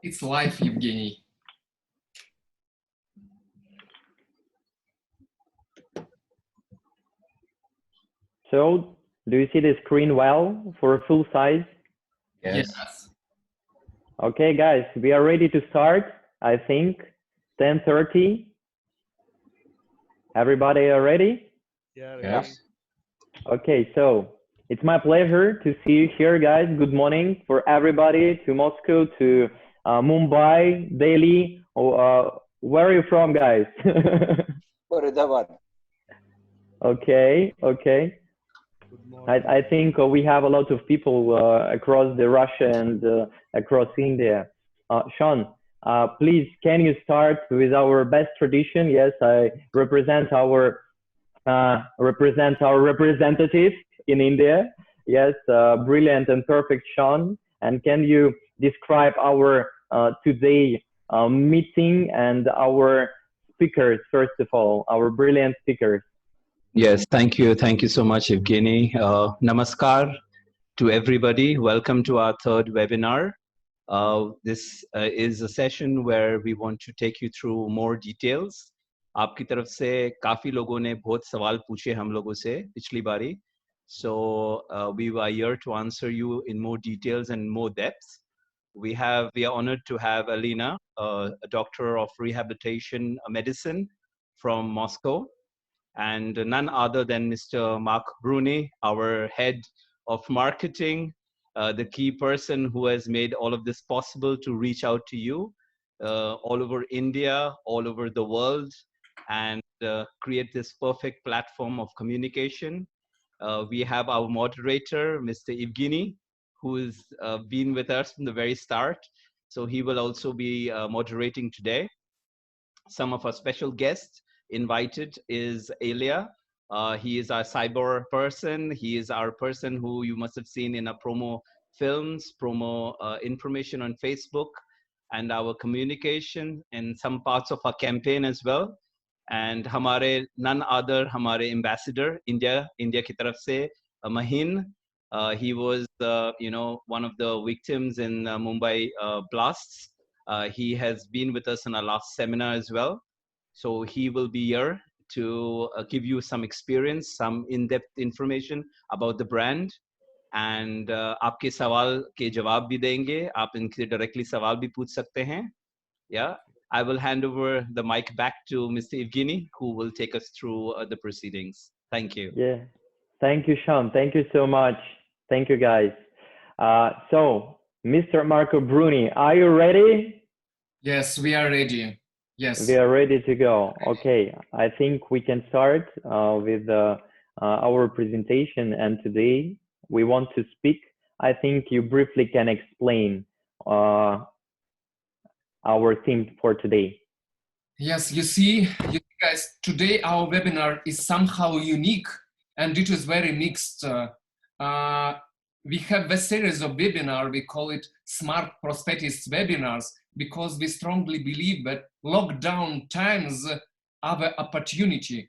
It's live, Evgeny. So, do you see the screen well for full size? Yes. Okay, guys, we are ready to start. I think 10:30. Everybody are ready? Yeah. Yes. Okay, so it's my pleasure to see you here, guys. Good morning for everybody to Moscow, to Mumbai, Delhi. Where are you from, guys? Okay. I think we have a lot of people across the Russia and across India. Sean, please, can you start with our best tradition? Yes, I represent our representative in India. Yes, brilliant and perfect, Sean. And can you describe our today meeting and our speakers, first of all, our brilliant speakers? Yes, thank you. Thank you so much, Evgeny. Namaskar to everybody. Welcome to our third webinar. This is a session where we want to take you through more details. आपकी तरफ से काफी लोगों ने बहुत सवाल पूछे हम लोगों से पिछली बारी. So we are here to answer you in more details and more depth. We are honored to have Alina, a doctor of rehabilitation medicine from Moscow, and none other than Mr. Mark Bruni, our head of marketing, the key person who has made all of this possible to reach out to you all over India, all over the world, and create this perfect platform of communication. We have our moderator, Mr. Evgeny, who has been with us from the very start. So he will also be moderating today. Some of our special guests invited is Elia. He is our cyber person. He is our person who you must have seen in our promo films, promo information on Facebook, and our communication and some parts of our campaign as well. And hamare none other hamare ambassador India ki taraf se Mahin. He was one of the victims in Mumbai blasts. He has been with us in our last seminar as well. So he will be here to give you some experience, some in-depth information about the brand. And आपके सवाल के जवाब भी देंगे. आप इनसे directly सवाल भी पूछ सकते हैं. Yeah, I will hand over the mic back to Mr. Evgeny, who will take us through the proceedings. Thank you. Yeah, thank you, Sean. Thank you so much. Thank you, guys. So, Mr. Marco Bruni, are you ready? Yes, we are ready. Yes. We are ready to go. Okay, I think we can start with our presentation. And today we want to speak. I think you briefly can explain our theme for today. Yes, you see, guys, today our webinar is somehow unique and it is very mixed. We have a series of webinars, we call it Smart Prosthetics webinars, because we strongly believe that lockdown times have an opportunity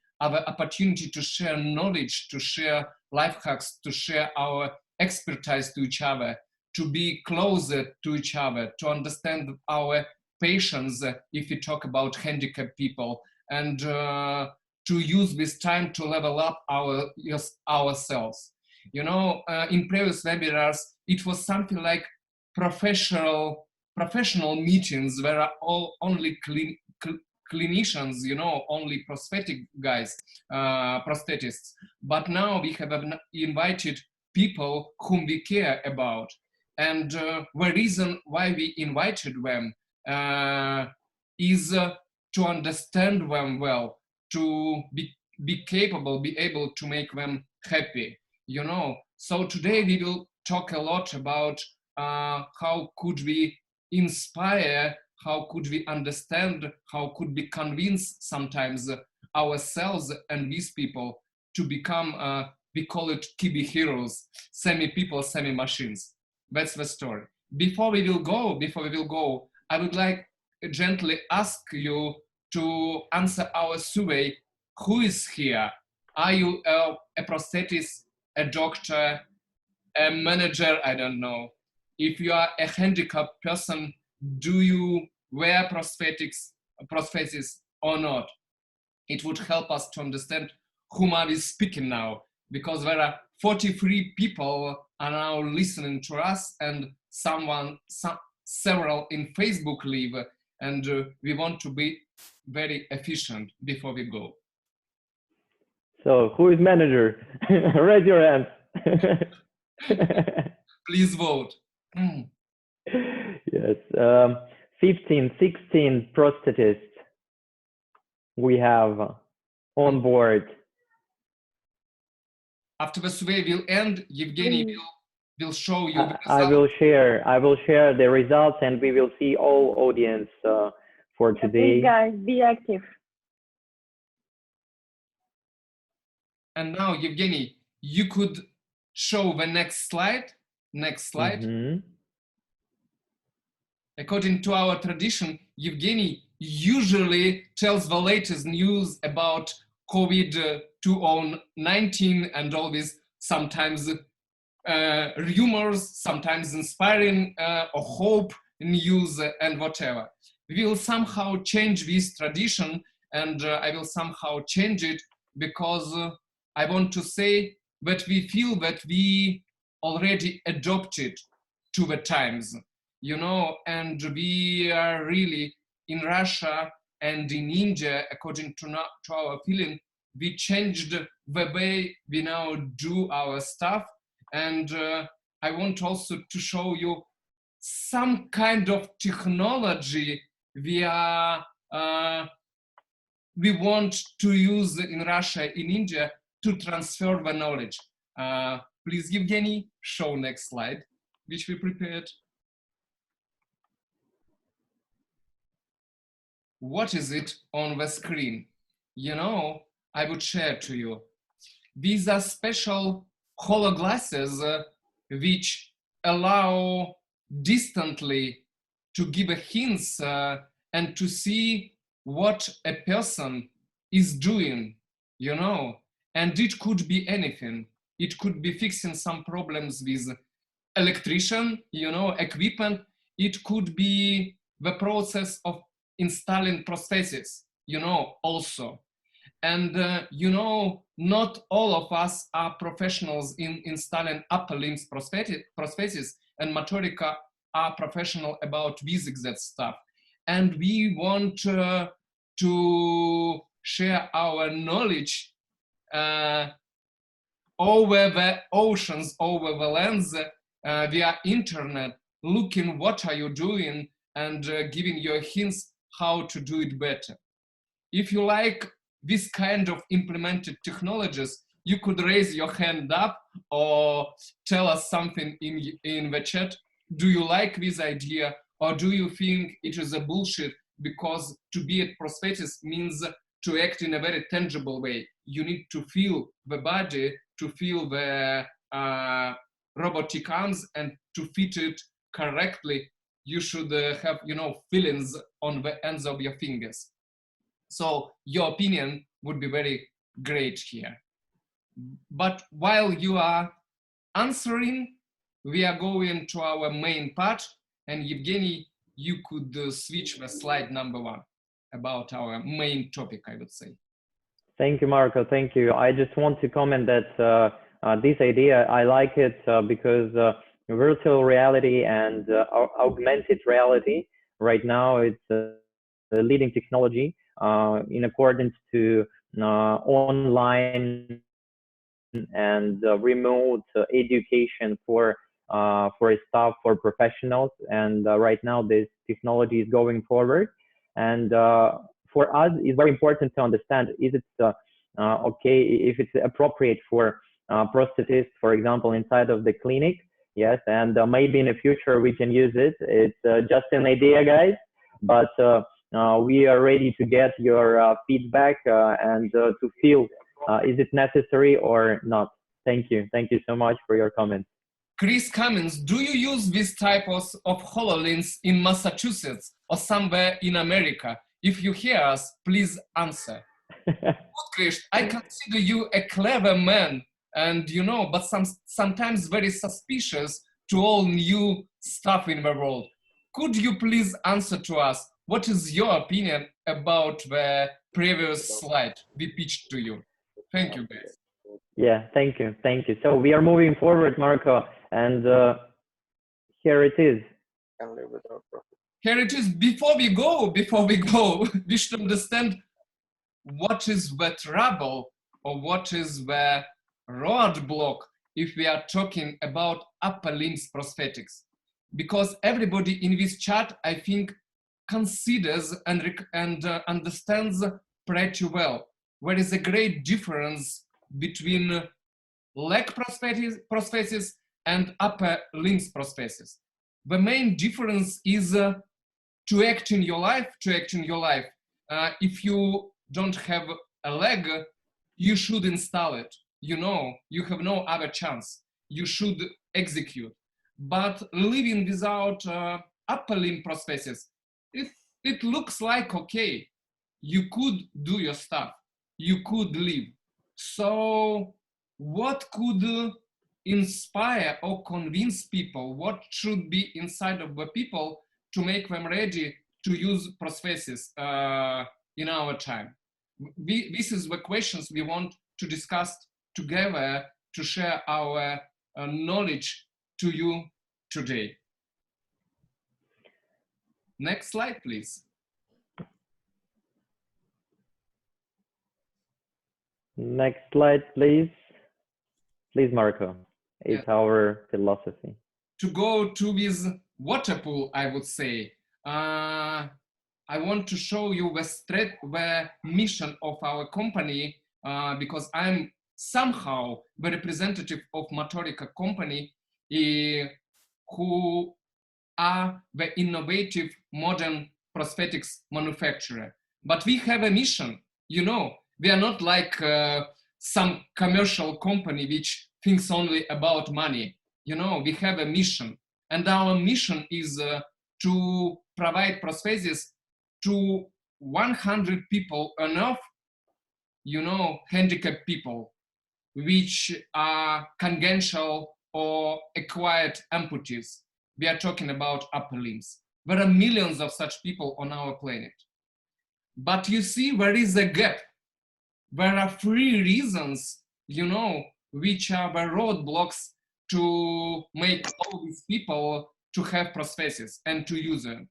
to share knowledge, to share life hacks, to share our expertise to each other, to be closer to each other, to understand our patients, if we talk about handicapped people, and to use this time to level up ourselves. You know, in previous webinars, it was something like professional meetings where only clinicians, you know, only prosthetic guys, prosthetists. But now we have invited people whom we care about. And the reason why we invited them is to understand them well, to be capable, be able to make them happy, you know. So today we will talk a lot about how could we inspire, how could we understand, how could we convince sometimes ourselves and these people to become, we call it Kibi heroes, semi-people, semi-machines. That's the story. Before we will go, I would like gently ask you to answer our survey. Who is here? Are you a prosthetist, a doctor, a manager? I don't know. If you are a handicapped person, do you wear prosthesis or not? It would help us to understand whom are we speaking now, because there are 43 people are now listening to us, and several in Facebook live, and we want to be very efficient before we go. So who is manager? Raise your hand. Please vote. Yes, 15, 16 prosthetists we have on board. After the survey will end, Evgeny will show you the I will share the results, and we will see all audience for today. Please, guys, be active. And now, Evgeny, you could show the next slide. Next slide. Mm-hmm. According to our tradition, Evgeny usually tells the latest news about COVID-19 and all these sometimes rumors, sometimes inspiring or hope news and whatever. We will somehow change this tradition, and I will somehow change it because I want to say that we feel that we already adopted to the times, you know, and we are really in Russia and in India, according to our feeling, we changed the way we now do our stuff. And I want also to show you some kind of technology we want to use in Russia, in India, to transfer the knowledge. Please, Evgeny, show next slide, which we prepared. What is it on the screen? You know, I would share to you. These are special hologlasses which allow distantly to give a hints and to see what a person is doing, you know, and it could be anything. It could be fixing some problems with electrician, you know, equipment. It could be the process of installing prosthesis, you know, also. And, you know, not all of us are professionals in installing upper limbs prosthesis, and Motorica are professional about this exact stuff. And we want to share our knowledge over the oceans, over the lands, via internet, looking what are you doing and giving your hints how to do it better. If you like this kind of implemented technologies, you could raise your hand up or tell us something in the chat. Do you like this idea, or do you think it is a bullshit because to be a prosthetist means to act in a very tangible way? You need to feel the body, to feel the robotic arms, and to fit it correctly. You should have, you know, feelings on the ends of your fingers. So your opinion would be very great here. But while you are answering, we are going to our main part, and Evgeny, you could switch the slide number 1 about our main topic, I would say. Thank you, Marco. Thank you. I just want to comment that this idea, I like it because virtual reality and augmented reality right now, it's the leading technology in accordance to online and remote education for staff, for professionals. And right now this technology is going forward. And for us, it's very important to understand, is it okay, if it's appropriate for prosthetists, for example, inside of the clinic? Yes, and maybe in the future we can use it. It's just an idea, guys, but we are ready to get your feedback and to feel, is it necessary or not? Thank you. Thank you so much for your comments. Chris Cummins, do you use this type of HoloLens in Massachusetts or somewhere in America? If you hear us, please answer. Chris, I consider you a clever man, and you know, but sometimes very suspicious to all new stuff in the world. could you please answer to us, what is your opinion about the previous slide we pitched to you? Thank you, guys. Yeah, thank you, thank you. So we are moving forward, Marco, and here it is. Here it is. Before we go, we should understand what is the trouble or what is the roadblock if we are talking about upper limbs prosthetics. Because everybody in this chat, I think, considers and understands pretty well. There is a great difference between leg prosthesis and upper limbs prosthesis. The main difference is to act in your life. If you don't have a leg, you should install it. You know, you have no other chance. You should execute. But living without upper limb prosthesis, it looks like okay. You could do your stuff. You could live. So what could inspire or convince people? What should be inside of the people to make them ready to use prosthesis in our time? This is the questions we want to discuss together to share our knowledge to you today. Next slide, please. Next slide, please. Please, Marco. It's our philosophy. To go to this water pool, I would say, I want to show you the mission of our company, because I'm somehow the representative of Motorica company, who are the innovative modern prosthetics manufacturer. But we have a mission, you know, we are not like some commercial company which thinks only about money. You know, we have a mission, and our mission is to provide prosthesis to 100 people enough, you know, handicapped people, which are congenital or acquired amputees. We are talking about upper limbs. There are millions of such people on our planet. But you see, there is a gap. There are 3 reasons, you know, which are the roadblocks to make all these people to have prosthesis and to use them.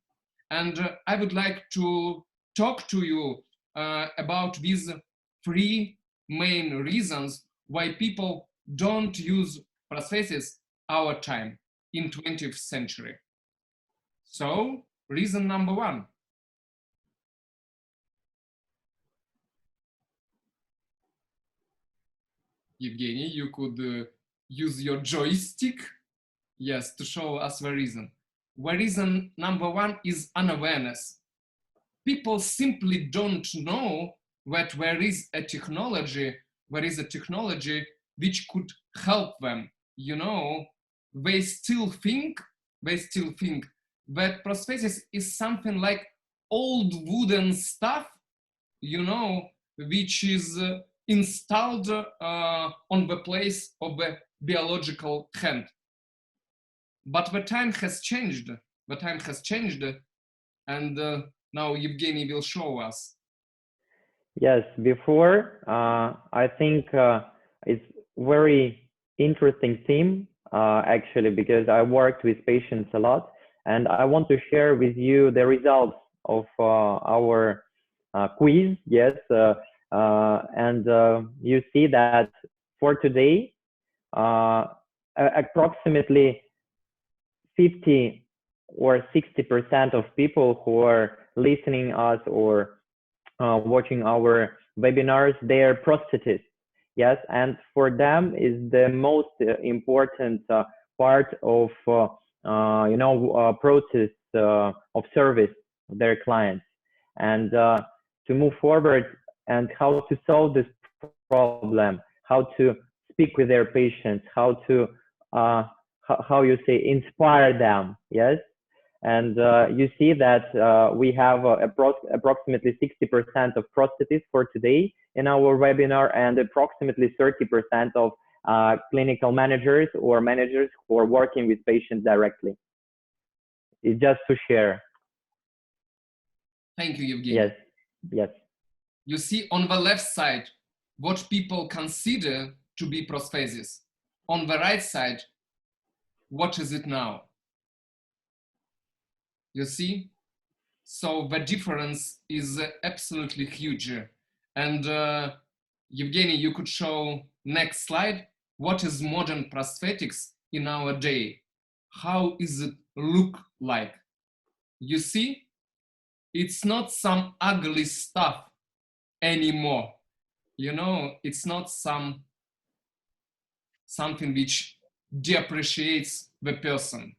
And I would like to talk to you about these 3 main reasons why people don't use prosthesis our time in 20th century. So, reason number 1. Evgeny, you could use your joystick, yes, to show us the reason. The reason number 1 is unawareness. People simply don't know that there is a technology which could help them. You know, they still think that prosthesis is something like old wooden stuff, you know, which is installed on the place of the biological hand. But the time has changed. And now Evgeny will show us. Yes, before, I think it's very interesting theme, actually, because I worked with patients a lot, and I want to share with you the results of our quiz. Yes, and you see that for today, approximately 50 or 60% of people who are listening us or watching our webinars, they are prosthetists. Yes, and for them is the most important part of you know, process of service of their clients, and to move forward and how to solve this problem, how to speak with their patients, how to how you say, inspire them. Yes, and you see that we have approximately 60% of prosthetists for today in our webinar, and approximately 30% of clinical managers or managers who are working with patients directly. It's just to share. Thank you, Evgeny. Yes, yes. You see on the left side what people consider to be prosthesis. On the right side, what is it now? You see? So the difference is absolutely huge. And Evgeny, you could show next slide. What is modern prosthetics in our day? How is it look like? You see, it's not some ugly stuff anymore. You know, it's not something which depreciates the person.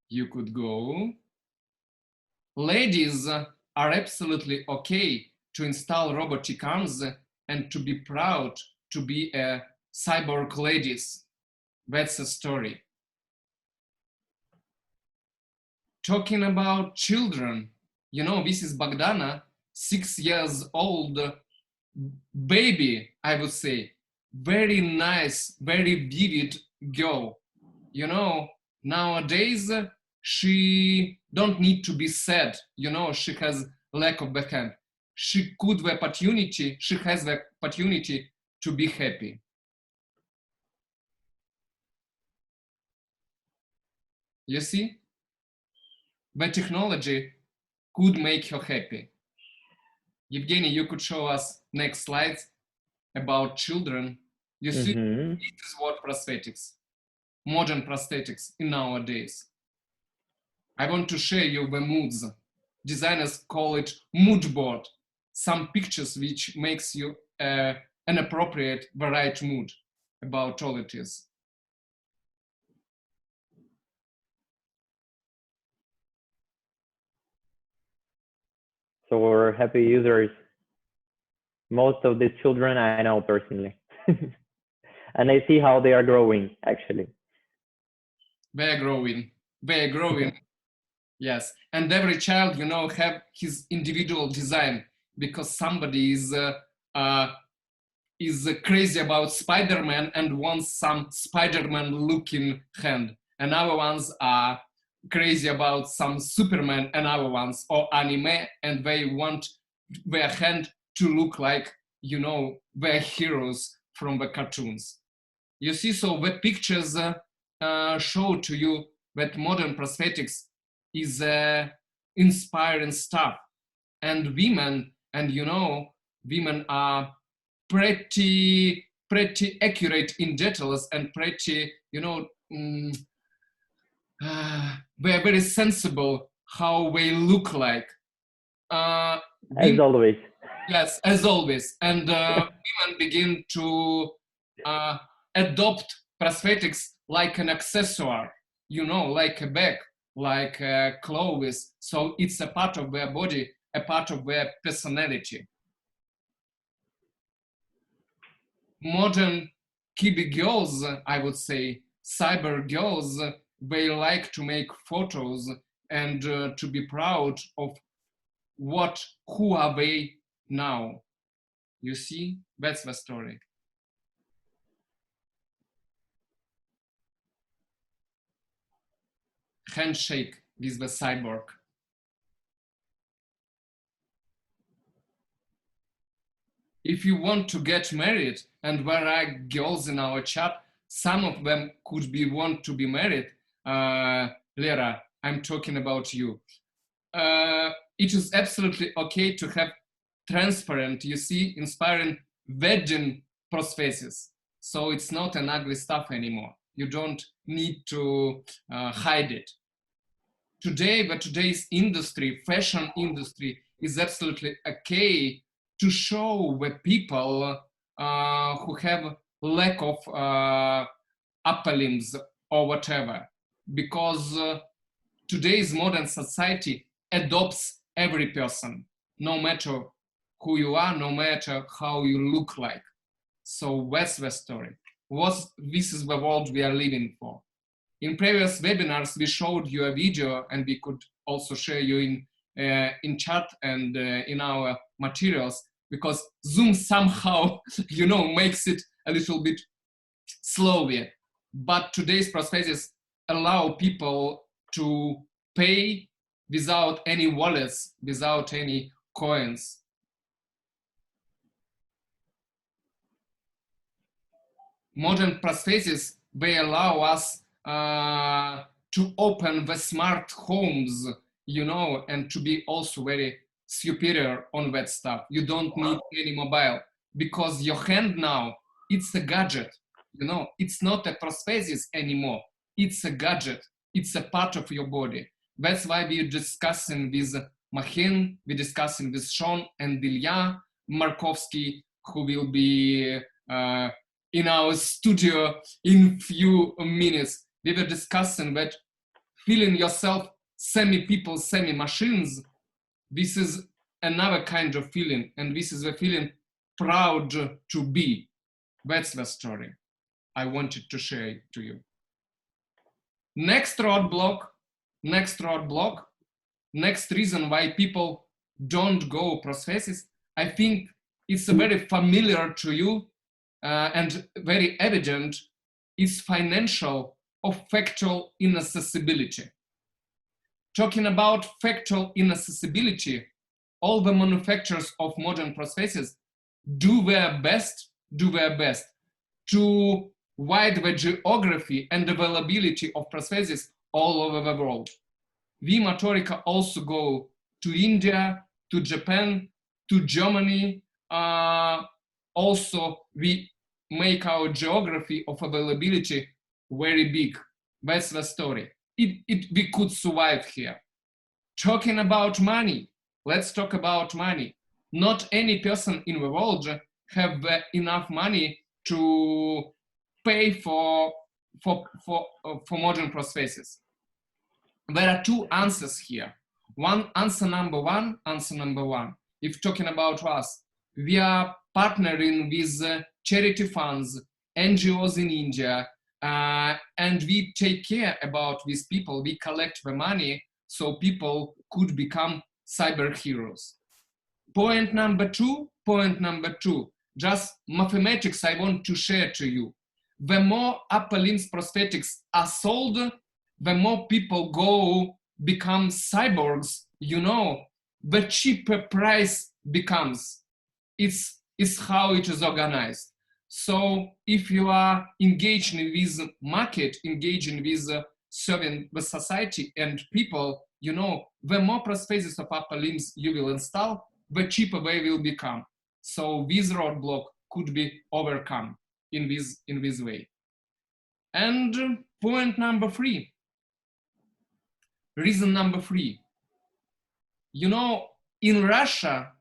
You could go. Ladies are absolutely okay to install robotic arms and to be proud to be a cyborg ladies. That's a story. Talking about children, you know, this is Bogdana, 6 years old baby, I would say. Very nice, very vivid girl. You know, nowadays, she don't need to be sad. You know, she has lack of backhand. She has the opportunity to be happy. You see? The technology could make her happy. Evgeny, you could show us next slides about children. You see, this is what prosthetics, modern prosthetics in nowadays. I want to share you the moods. Designers call it mood board. Some pictures which makes you an appropriate, the right mood about all it is. So we're happy users. Most of the children I know personally. And I see how they are growing, actually. They're growing. They're growing. Yes. And every child, you know, have his individual design because somebody is crazy about Spider-Man and wants some Spider-Man looking hand. And other ones are crazy about some Superman and other ones or anime, and they want their hand to look like, you know, their heroes from the cartoons. You see, so the pictures show to you that modern prosthetics is inspiring stuff. And women, and you know, women are pretty accurate in details and pretty, you know, they're very sensible how they look like. As always. Yes, as always. And women begin to adopt prosthetics like an accessory, you know, like a bag, like clothes. So it's a part of their body, a part of their personality. Modern kiddie girls, I would say, cyber girls, they like to make photos and to be proud of who are they now. You see, that's the story. Handshake with the cyborg. If you want to get married, and there are girls in our chat, some of them could want to be married. Lera, I'm talking about you. It is absolutely okay to have transparent, you see, inspiring wedding prosthesis. So it's not an ugly stuff anymore. You don't need to hide it. Today's industry, fashion industry, is absolutely okay to show the people who have lack of upper limbs or whatever, because today's modern society adopts every person, no matter who you are, no matter how you look like. So that's the story. This is the world we are living for. In previous webinars, we showed you a video, and we could also share you in chat and in our materials, because Zoom somehow, you know, makes it a little bit slower. But today's prosthesis allow people to pay without any wallets, without any coins. Modern prosthesis, they allow us to open the smart homes, you know, and to be also very superior on that stuff. You don't need any mobile, because your hand now, it's a gadget, you know, it's not a prosthesis anymore. It's a gadget. It's a part of your body. That's why we're discussing with Mahin, we're discussing with Sean and Ilya Markovsky, who will be in our studio in few minutes. We were discussing that feeling yourself semi-people, semi-machines, this is another kind of feeling, and this is the feeling proud to be. That's the story I wanted to share to you. Next roadblock, next reason why people don't go prosthesis, I think it's very familiar to you and very evident, is financial or factual inaccessibility. Talking about factual inaccessibility, all the manufacturers of modern prostheses do their best to widen the geography and availability of prostheses all over the world. We, Motorica, also go to India, to Japan, to Germany. Also, we make our geography of availability very big. That's the story. We could survive here. Talking about money, let's talk about money. Not any person in the world have enough money to pay for modern prosthesis. There are two answers here. Answer number one. If talking about us, we are partnering with charity funds, NGOs in India, and we take care about these people. We collect the money so people could become cyber heroes. Point number two, just mathematics I want to share to you. The more upper limbs prosthetics are sold, the more people go become cyborgs, you know, the cheaper price becomes. It's how it is organized. So if you are engaging with market, engaging with serving the society and people, you know, the more prosthesis of upper limbs you will install, the cheaper they will become. So this roadblock could be overcome in this way. And point number three, reason number three, you know, in Russia,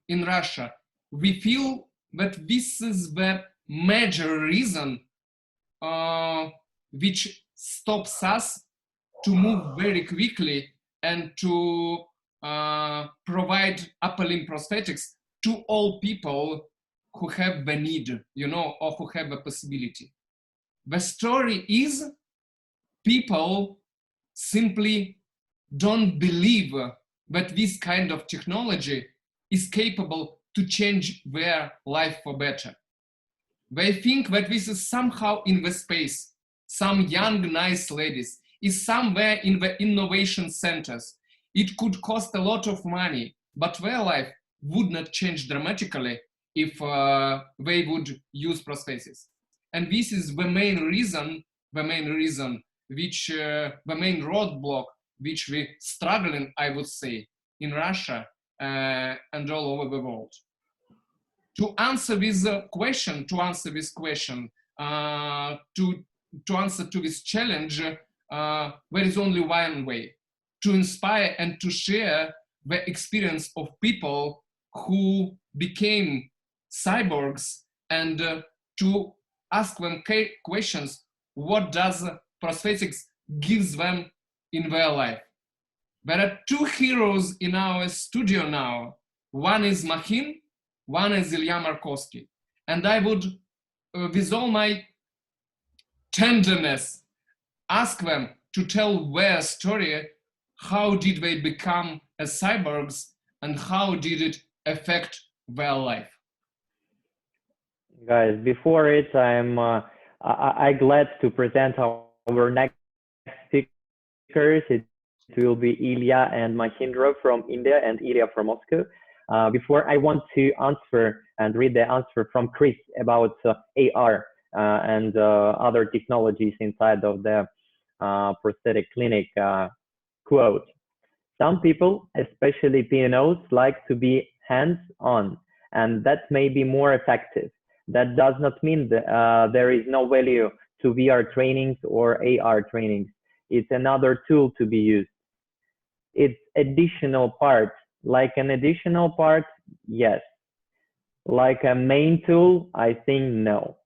we feel that this is the major reason which stops us to move very quickly and to provide upper limb prosthetics to all people who have the need, you know, or who have the possibility. The story is people simply don't believe that this kind of technology is capable to change their life for better. They think that this is somehow in the space. Some young, nice ladies is somewhere in the innovation centers. It could cost a lot of money, but their life would not change dramatically if they would use prosthesis. And this is the main reason, which the main roadblock which we struggling, I would say, in Russia and all over the world. To answer this question, to answer to this challenge, there is only one way: to inspire and to share the experience of people who became cyborgs and to ask them questions. What does prosthetics gives them in their life? There are two heroes in our studio now. One is Mahin, one is Ilya Markovsky. And I would, with all my tenderness, ask them to tell their story. How did they become as cyborgs and how did it affect their life? Guys, before it, I'm glad to present our next speaker, speakers. It will be Ilya and Mahindra from India and Ilya from Moscow. Before I want to answer and read the answer from Chris about AR and other technologies inside of the prosthetic clinic. Quote, some people, especially PNOs, like to be hands-on, and that may be more effective. That does not mean that there is no value to VR trainings or AR trainings. It's another tool to be used. It's additional part. Like an additional part, yes. Like a main tool, I think no,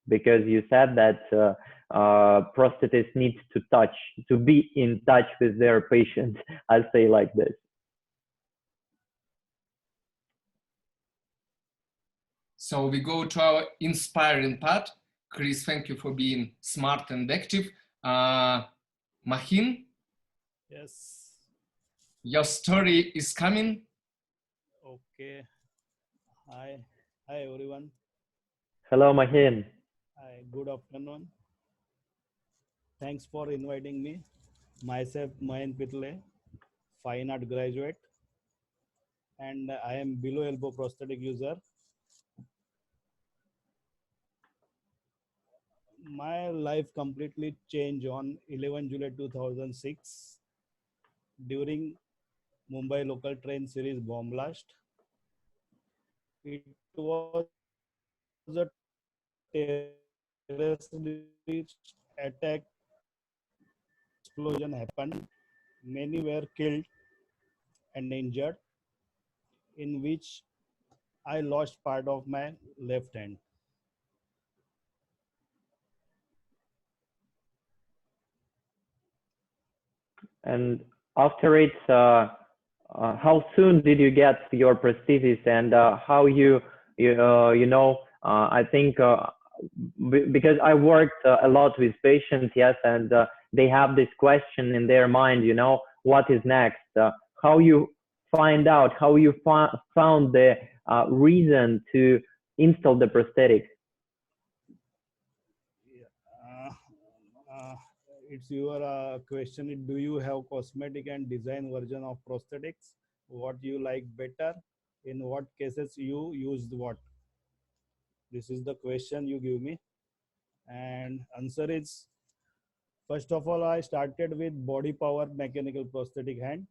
because you said that prosthetists need to be in touch with their patients. I'll say like this. So we go to our inspiring part. Chris, thank you for being smart and active. Mahin? Yes. Your story is coming. Okay. Hi. Hi, everyone. Hello, Mahin. Hi. Good afternoon. Thanks for inviting me. Myself, Mayan Pitle, fine art graduate, and I am below elbow prosthetic user. My life completely changed on 11 July 2006 during Mumbai local train series bomb blast. It was a terrorist attack explosion happened. Many were killed and injured, in which I lost part of my left hand. And after it, how soon did you get your prosthesis, and how I think because I worked a lot with patients, yes, and they have this question in their mind, what is next? How you find out, how you found the reason to install the prosthetic? Uh, uh, it's your question. Do you have cosmetic and design version of prosthetics? What you like better? In what cases you used what? This is the question you give me. And answer is, first of all, I started with body power mechanical prosthetic hand,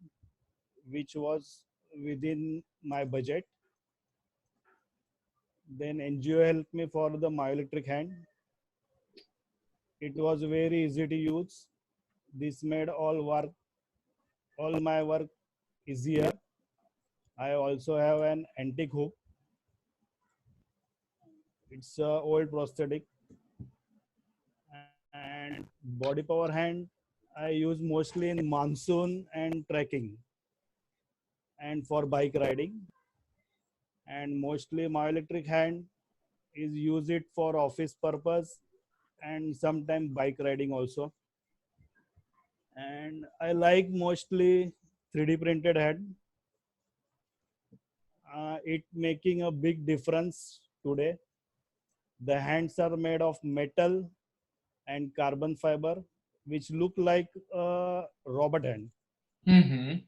which was within my budget. Then NGO helped me for the myoelectric hand. It was very easy to use. This made all my work easier. I also have an antique hook. It's a old prosthetic. And body power hand I use mostly in monsoon and trekking and for bike riding. And mostly my electric hand is use it for office purpose and sometimes bike riding also. And I like mostly 3D printed head. It making a big difference today. The hands are made of metal and carbon fiber, which look like a robot hand. Mm-hmm.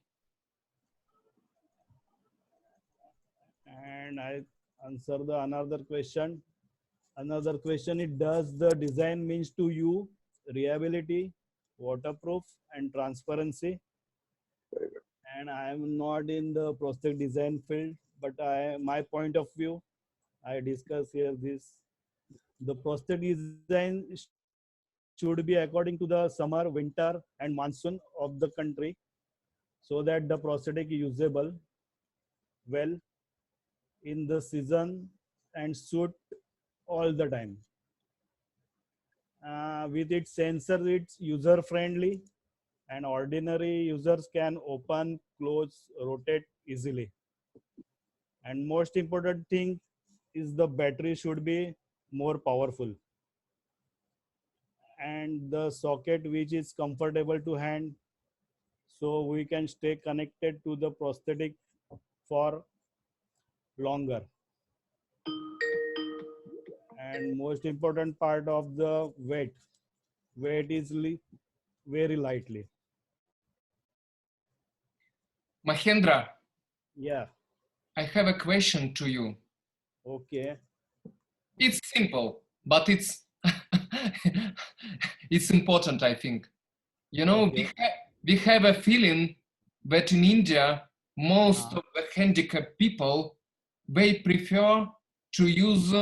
And I answer the another question. Another question is, does the design means to you reliability, waterproof, and transparency? And I am not in the prosthetic design field, but my point of view, I discuss here this. The prosthetic design should be according to the summer, winter, and monsoon of the country, so that the prosthetic is usable well in the season and suit all the time. With its sensor, it's user friendly and ordinary users can open, close, rotate easily. And most important thing is the battery should be more powerful, and the socket which is comfortable to hand, so we can stay connected to the prosthetic for longer. And most important part of the weight is very lightly. Mahendra, Yeah. I have a question to you. Okay. It's simple, but it's it's important, I think. You know, Okay. we have a feeling that in India, most Ah. of the handicapped people, they prefer to use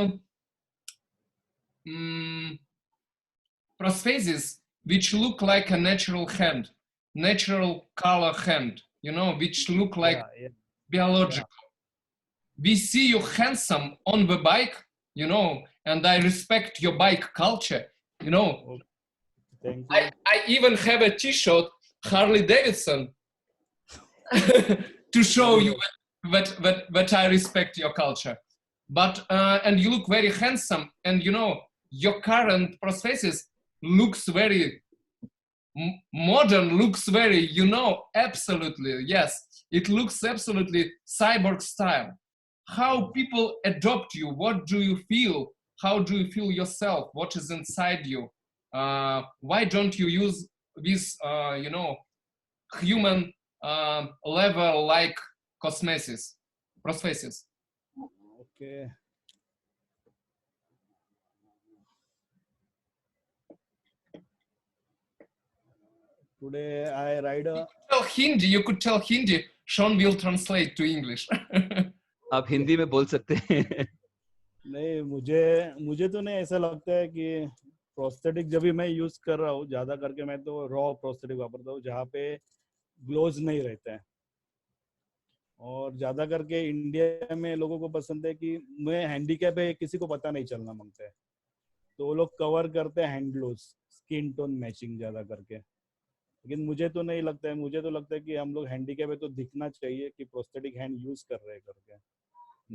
prostheses which look like a natural hand, natural color hand, you know, which look like Yeah. Yeah. biological. We see you handsome on the bike, you know, and I respect your bike culture, you know. Okay. Thank you. I even have a t-shirt, Harley Davidson, to show Very you nice. that I respect your culture. But, and you look very handsome, and you know, your current prosthesis looks very modern, looks very, you know, absolutely, yes, it looks absolutely cyborg style. How people adopt you, what do you feel? How do you feel yourself? What is inside you? Why don't you use this, you know, human level like cosmesis, prosthesis? Okay. Today I ride a. Tell Hindi, you could tell Hindi. Sean will translate to English. आप हिंदी में बोल सकते हैं. नहीं, मुझे तो नहीं ऐसा लगता है कि प्रोस्थेटिक जब भी मैं यूज कर रहा हूँ, ज्यादा करके मैं तो रॉ प्रोस्थेटिक वापरता हूँ जहाँ पे ग्लोव्स नहीं रहते हैं। और ज्यादा करके इंडिया में लोगों को पसंद है कि मैं हैंडीकैप है, किसी को पता नहीं चलना मांगता है, तो वो लोग कवर करते हैं hand gloves, skin tone matching ज्यादा करके। लेकिन मुझे तो नहीं लगता है, मुझे तो लगता है कि हम लोग हैंडीकैप है तो दिखना चाहिए कि प्रोस्थेटिक हैंड यूज कर रहे हैं करके।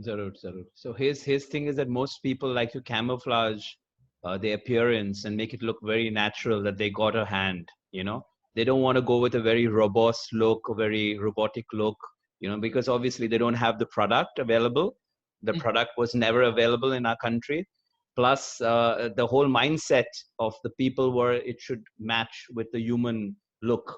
Zarur, zarur. So his thing is that most people like to camouflage their appearance and make it look very natural that they got a hand, you know. They don't want to go with a very robust look, a very robotic look, you know, because obviously they don't have the product available. The product was never available in our country. Plus, the whole mindset of the people were it should match with the human look,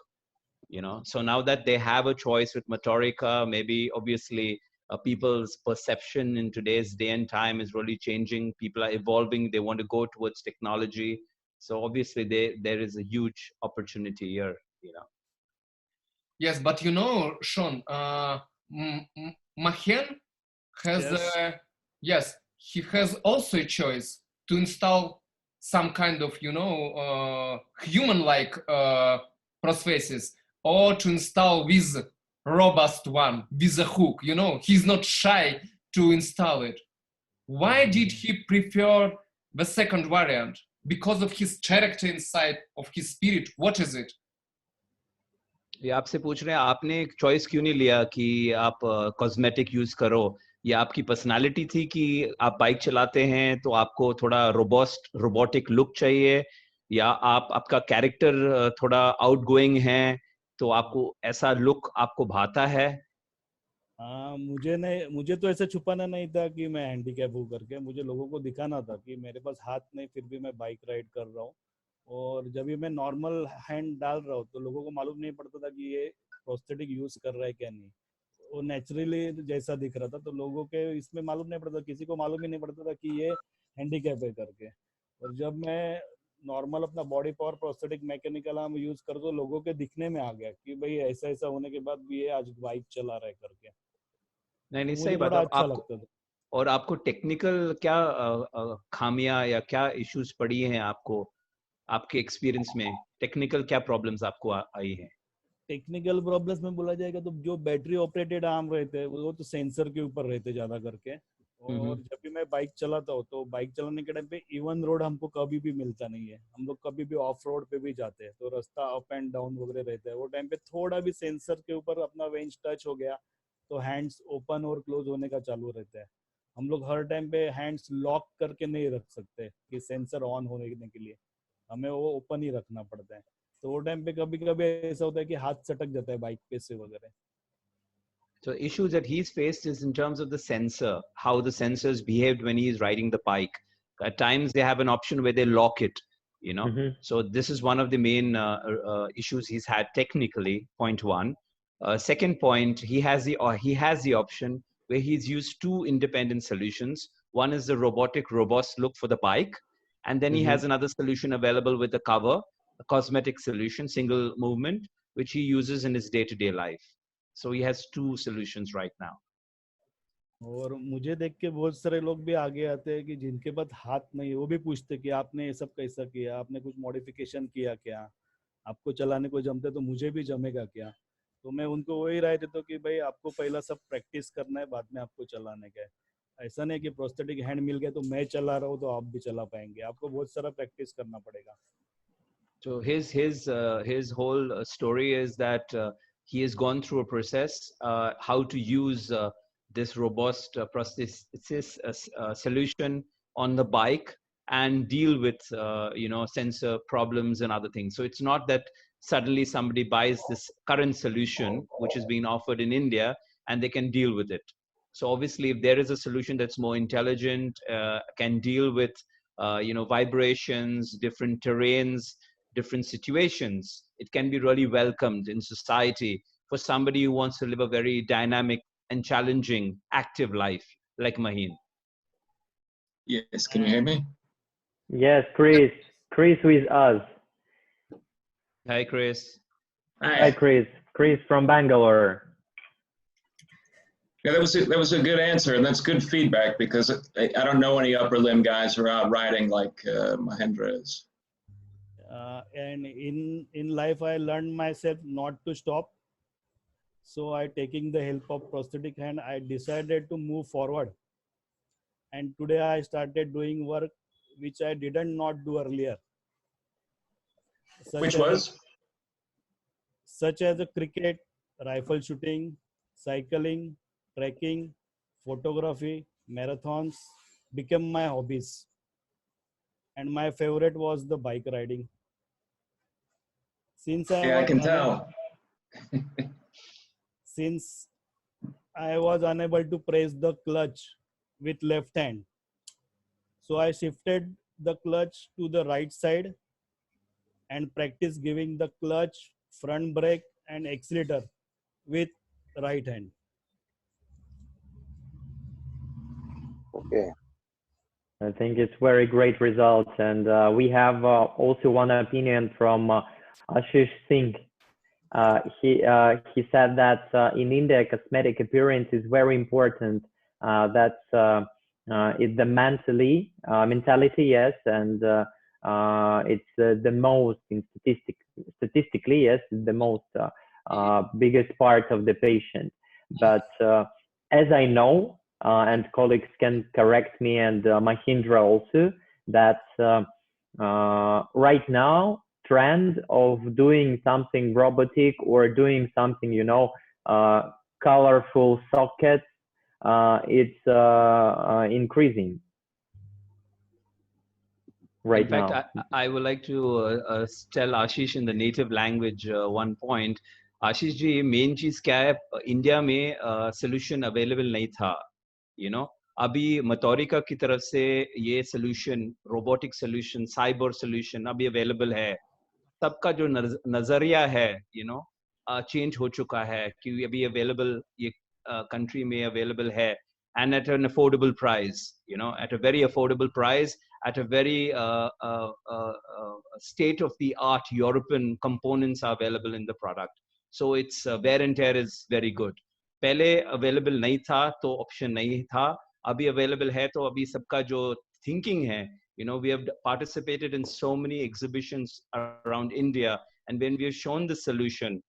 you know. So now that they have a choice with Motorica, maybe obviously people's perception in today's day and time is really changing. People are evolving. They want to go towards technology. So obviously there is a huge opportunity here, you know. Yes, but you know, Sean, Mahen has, Yes. yes, he has also a choice to install some kind of, you know, human-like prosthesis, or to install with robust one, with a hook, you know, he's not shy to install it. Why did he prefer the second variant? Because of his character inside, of his spirit, what is it? ये आपसे पूछ रहे हैं आपने एक choice क्यों नहीं लिया कि आप कॉस्मेटिक यूज करो? ये आपकी पर्सनालिटी थी कि आप बाइक चलाते हैं तो आपको थोड़ा रोबस्ट रोबोटिक लुक चाहिए, या आपका कैरेक्टर थोड़ा आउटगोइंग है तो आपको ऐसा लुक आपको भाता है? हाँ, मुझे तो ऐसा छुपाना नहीं था कि मैं हैंडीकैप हूँ करके। मुझे लोगों को दिखाना था कि मेरे पास हाथ नहीं, फिर भी मैं बाइक राइड कर रहा हूँ। और जब भी मैं नॉर्मल हैंड डाल रहा हूँ तो लोगों को मालूम नहीं पड़ता था कि ये प्रोस्थेटिक यूज कर रहा है क्या नहीं। वो नेचुरली जैसा दिख रहा था, तो लोगों के इसमें मालूम नहीं पड़ता, किसी को मालूम ही नहीं पड़ता था कि ये हैंडीकैप है करके। और जब मैं नॉर्मल अपना body power prosthetic mechanical arm use कर, तो लोगों के दिखने में आ गया कि भाई ऐसा ऐसा होने के बाद भी ये आज बाइक चला रहा है करके। नहीं नहीं, तो सही मुझे बात बड़ा है। अच्छा लगता था। और आपको टेक्निकल क्या खामियां या क्या इश्यूज पड़ी हैं आपको, आपके एक्सपीरियंस में टेक्निकल क्या प्रॉब्लम्स आपको आई हैं? टेक्निकल प्रॉब्लम्स में बोला जाएगा तो जो बैटरी ऑपरेटेड आर्म रहते हैं वो तो सेंसर के ऊपर रहते ज्यादा करके। और जब भी मैं बाइक चलाता हूँ तो बाइक चलाने के टाइम पे इवन रोड हमको कभी भी मिलता नहीं है। हम लोग कभी भी ऑफ रोड पे भी जाते हैं तो रास्ता अप एंड डाउन वगैरह रहता है। वो टाइम पे थोड़ा भी सेंसर के ऊपर अपना वेंच टच हो गया तो हैंड्स ओपन और क्लोज होने का चालू रहता है। हम लोग हर टाइम पे हैंड्स लॉक करके नहीं रख सकते कि सेंसर ऑन होने के लिए, हमें वो ओपन ही रखना पड़ता है। तो वो टाइम पे कभी कभी ऐसा होता है कि हाथ सटक जाता है बाइक पे से वगैरह। So issues that he's faced is in terms of the sensor, how the sensors behaved when he's riding the bike. At times they have an option where they lock it, you know. So this is one of the main issues he's had technically, point one. Second point, he has the option where he's used two independent solutions. One is the robotic robust look for the bike, and then he has another solution available with the cover, a cosmetic solution, single movement, which he uses in his day-to-day life. So he has two solutions right now. और मुझे देख के बहुत सारे लोग भी आगे आते हैं कि जिनके पास हाथ नहीं है, वो भी पूछते कि आपने ये सब कैसा किया, आपने कुछ मॉडिफिकेशन किया क्या, आपको चलाने को जमते तो मुझे भी जमेगा क्या। तो मैं उनको वही राय देता हूँ कि भाई आपको पहला सब प्रैक्टिस करना है, बाद में आपको चलाने का है। ऐसा नहीं कि प्रोस्थेटिक हैंड मिल गया तो मैं चला रहा हूँ तो आप भी चला पाएंगे, आपको बहुत सारा प्रैक्टिस करना पड़ेगा। So his whole story is that he has gone through a process how to use this robust prosthesis solution on the bike and deal with sensor problems and other things. So it's not that suddenly somebody buys this current solution which is being offered in India and they can deal with it. So obviously, if there is a solution that's more intelligent, can deal with vibrations, different terrains, different situations, it can be really welcomed in society for somebody who wants to live a very dynamic and challenging, active life like Maheen. Yes, can you hear me? Yes, Chris with us. Hi, Chris. Hi, Chris from Bangalore. Yeah, that was a good answer, and that's good feedback because I don't know any upper limb guys who are out riding like Mahendra is. And in life, I learned myself not to stop. So I taking the help of prosthetic hand, I decided to move forward. And today I started doing work which I didn't not do earlier. Which was? Such as a cricket, rifle shooting, cycling, trekking, photography, marathons became my hobbies. And my favorite was the bike riding. Since I can tell. Since I was unable to press the clutch with left hand, so I shifted the clutch to the right side and practice giving the clutch, front brake and accelerator with right hand. Okay. I think it's very great results, and we have also one opinion from Ashish Singh. He said that in India, cosmetic appearance is very important. That's it's the mentality, yes, and it's the most statistically, yes, the most biggest part of the patient. But as I know, and colleagues can correct me, and Mahindra also, that right now trend of doing something robotic or doing something, colorful sockets, it's increasing right now. In fact, I would like to tell Ashish in the native language one point. Ashish ji, main चीज क्या है, India में solution available नहीं था, अभी Motorica की तरफ से ये solution, robotic solution, cyber solution अभी available है. सबका जो नजरिया है चेंज हो चुका है कि अभी अवेलेबल ये कंट्री में अवेलेबल है, and at an affordable price, at a very affordable price, at a very state of the art European components are available in the product. So its wear and tear is very good. पहले available नहीं था तो option नहीं था, अभी available है तो अभी सबका जो thinking है, we have participated in so many exhibitions around India, and when we have shown the solution,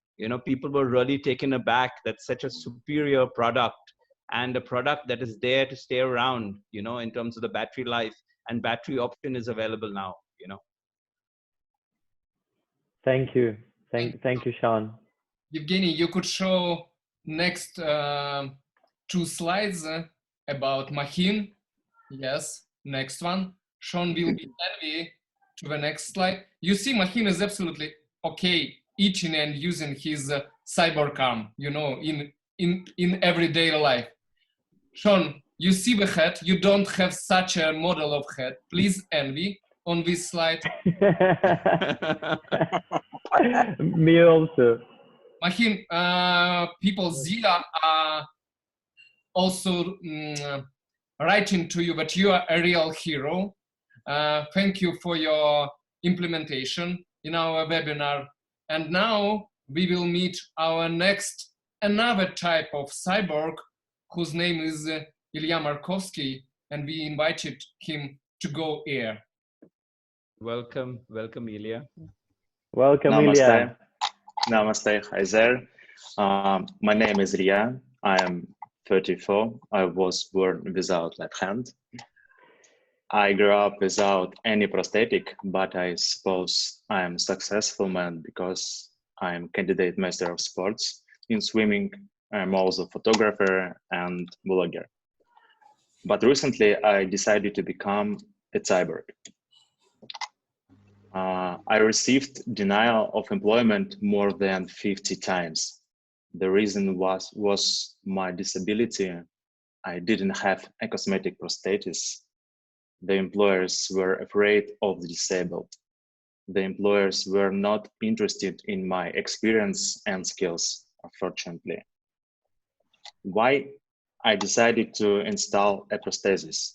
people were really taken aback that such a superior product and a product that is there to stay around, in terms of the battery life and battery option is available now, Thank you. Thank you, Sean. Evgeny, you could show next 2 slides about Maheen. Yes, next one. Sean will be envy to the next slide. You see, Maheen is absolutely okay eating and using his cyber arm, in everyday life. Sean, you see the head. You don't have such a model of head. Please envy on this slide. Me also. Mahim, people Zila are also writing to you, but you are a real hero. Thank you for your implementation in our webinar. And now we will meet our next, another type of cyborg whose name is Ilya Markovsky, and we invited him to go here. Welcome, welcome, Ilya. Welcome, Namaste. Ilya. Namaste. Hi there. My name is Ilya. I am 34. I was born without left hand. I grew up without any prosthetic, but I suppose I am a successful man because I am candidate master of sports in swimming. I'm also photographer and blogger. But recently I decided to become a cyborg. I received denial of employment more than 50 times. The reason was my disability. I didn't have a cosmetic prosthesis. The employers were afraid of the disabled. The employers were not interested in my experience and skills, unfortunately. Why I decided to install a prosthesis?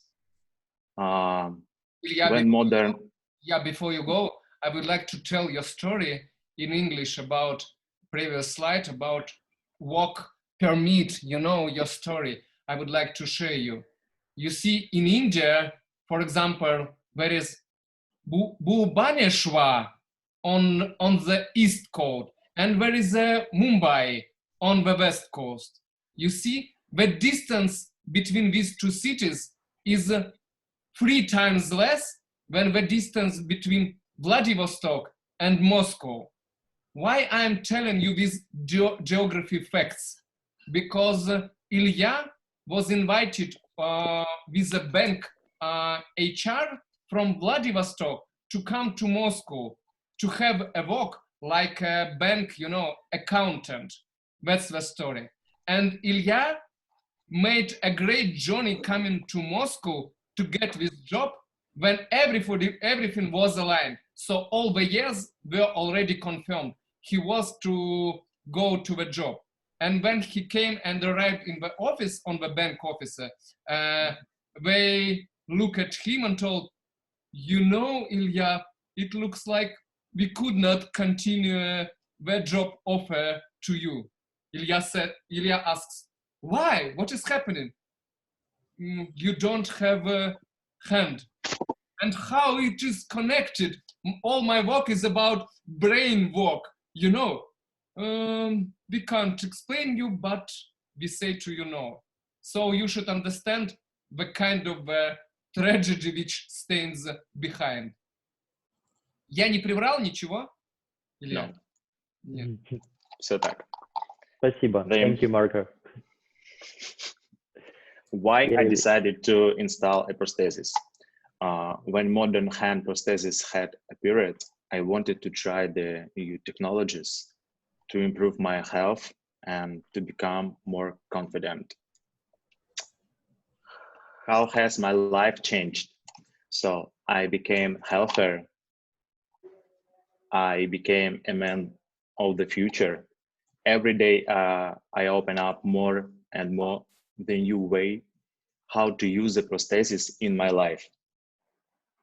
Before you go, I would like to tell your story in English about previous slide about work permit, you know, your story. I would like to share you. You see, in India, for example, there is Bhubaneswar on the east coast, and there is Mumbai on the west coast. You see, the distance between these two cities is 3 times less than the distance between Vladivostok and Moscow. Why I'm telling you these geography facts? Because Ilya was invited with a bank HR from Vladivostok to come to Moscow to have a work like a bank, you know, accountant. That's the story. And Ilya made a great journey coming to Moscow to get this job when everything was aligned. So all the years were already confirmed. He was to go to the job. And when he came and arrived in the office, on the bank office, they looked at him and told, you know, Ilya, it looks like we could not continue the job offer to you. Ilya asks, why? What is happening? You don't have a hand. And how it is connected? All my work is about brain work, you know. We can't explain you, but we say to you no. So you should understand the kind of tragedy which stands behind. Я не приврал ничего? No. Нет. Все так. Спасибо. Thank you, Marco. Why I decided to install a prosthesis? When modern hand prosthesis had appeared, I wanted to try the new technologies to improve my health and to become more confident. How has my life changed? So I became healthier. I became a man of the future. Every day I open up more and more the new way how to use the prosthesis in my life.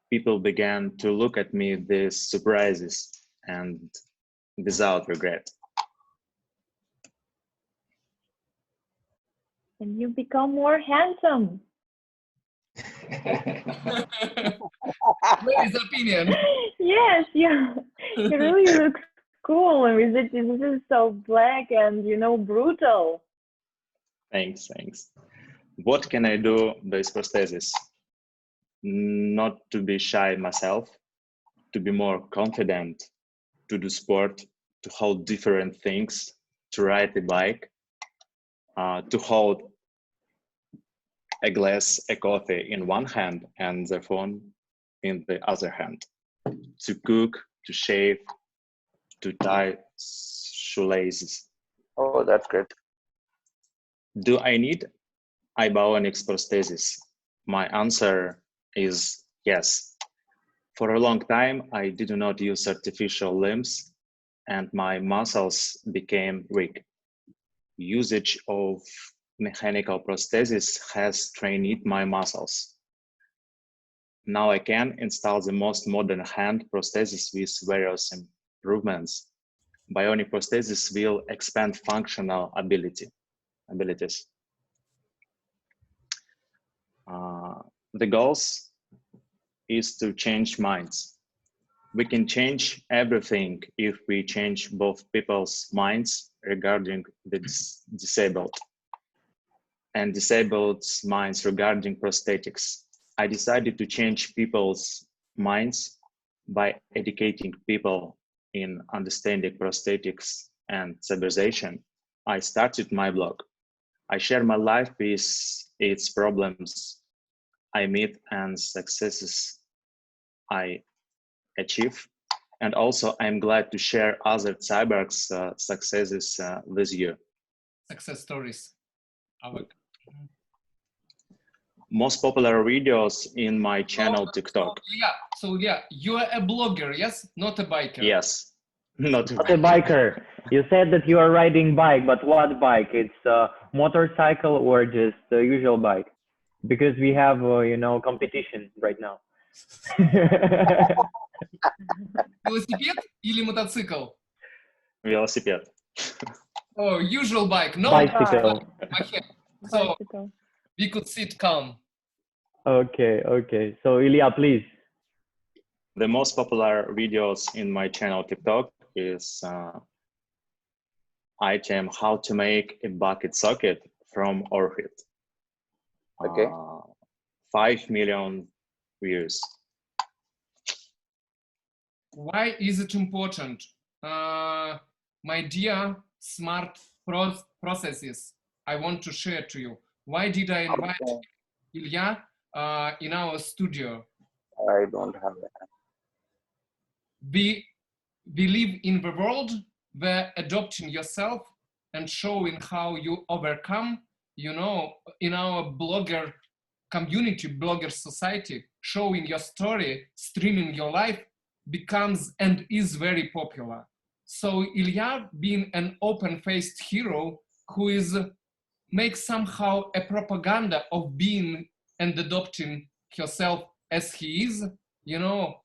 People began to look at me with surprises and without regret. And you become more handsome. What is opinion? Yes, yeah. You really look cool. I mean, this is so black and, you know, brutal. Thanks. What can I do with prosthesis? Not to be shy myself, to be more confident, to do sport, to hold different things, to ride a bike, to hold a glass of coffee in one hand and the phone in the other hand, to cook, to shave, to tie shoelaces. Oh, that's great. Do I need bionics prosthesis? My answer is yes. For a long time, I did not use artificial limbs and my muscles became weak. Usage of mechanical prosthesis has trained my muscles. Now I can install the most modern hand prosthesis with various improvements. Bionic prosthesis will expand functional abilities. The goals is to change minds. We can change everything if we change both people's minds regarding the disabled and disabled minds regarding prosthetics. I decided to change people's minds by educating people in understanding prosthetics and stabilization. I started my blog. I share my life with its problems I meet and successes I achieve. And also, I'm glad to share other cyborgs' successes with you. Success stories. Most popular videos in my channel, TikTok. Yeah, you are a blogger, yes? Not a biker. Yes, not a biker. You said that you are riding bike, but what bike? It's a motorcycle or just a usual bike? Because we have, you know, competition right now. Велосипед или мотоцикл? Велосипед. Oh, usual bike. No, bicycle. So we could sit calm. Okay, okay. So Ilya, please. The most popular videos in my channel TikTok is item how to make a bucket socket from orchid. Okay. 5 million views. Why is it important? My dear smart processes, I want to share to you. Why did I invite Ilya in our studio? I don't have that. We live in the world where adopting yourself and showing how you overcome, you know, in our blogger community, blogger society, showing your story, streaming your life becomes and is very popular. So Ilya, being an open-faced hero who is makes somehow a propaganda of being and adopting herself as he is, you know,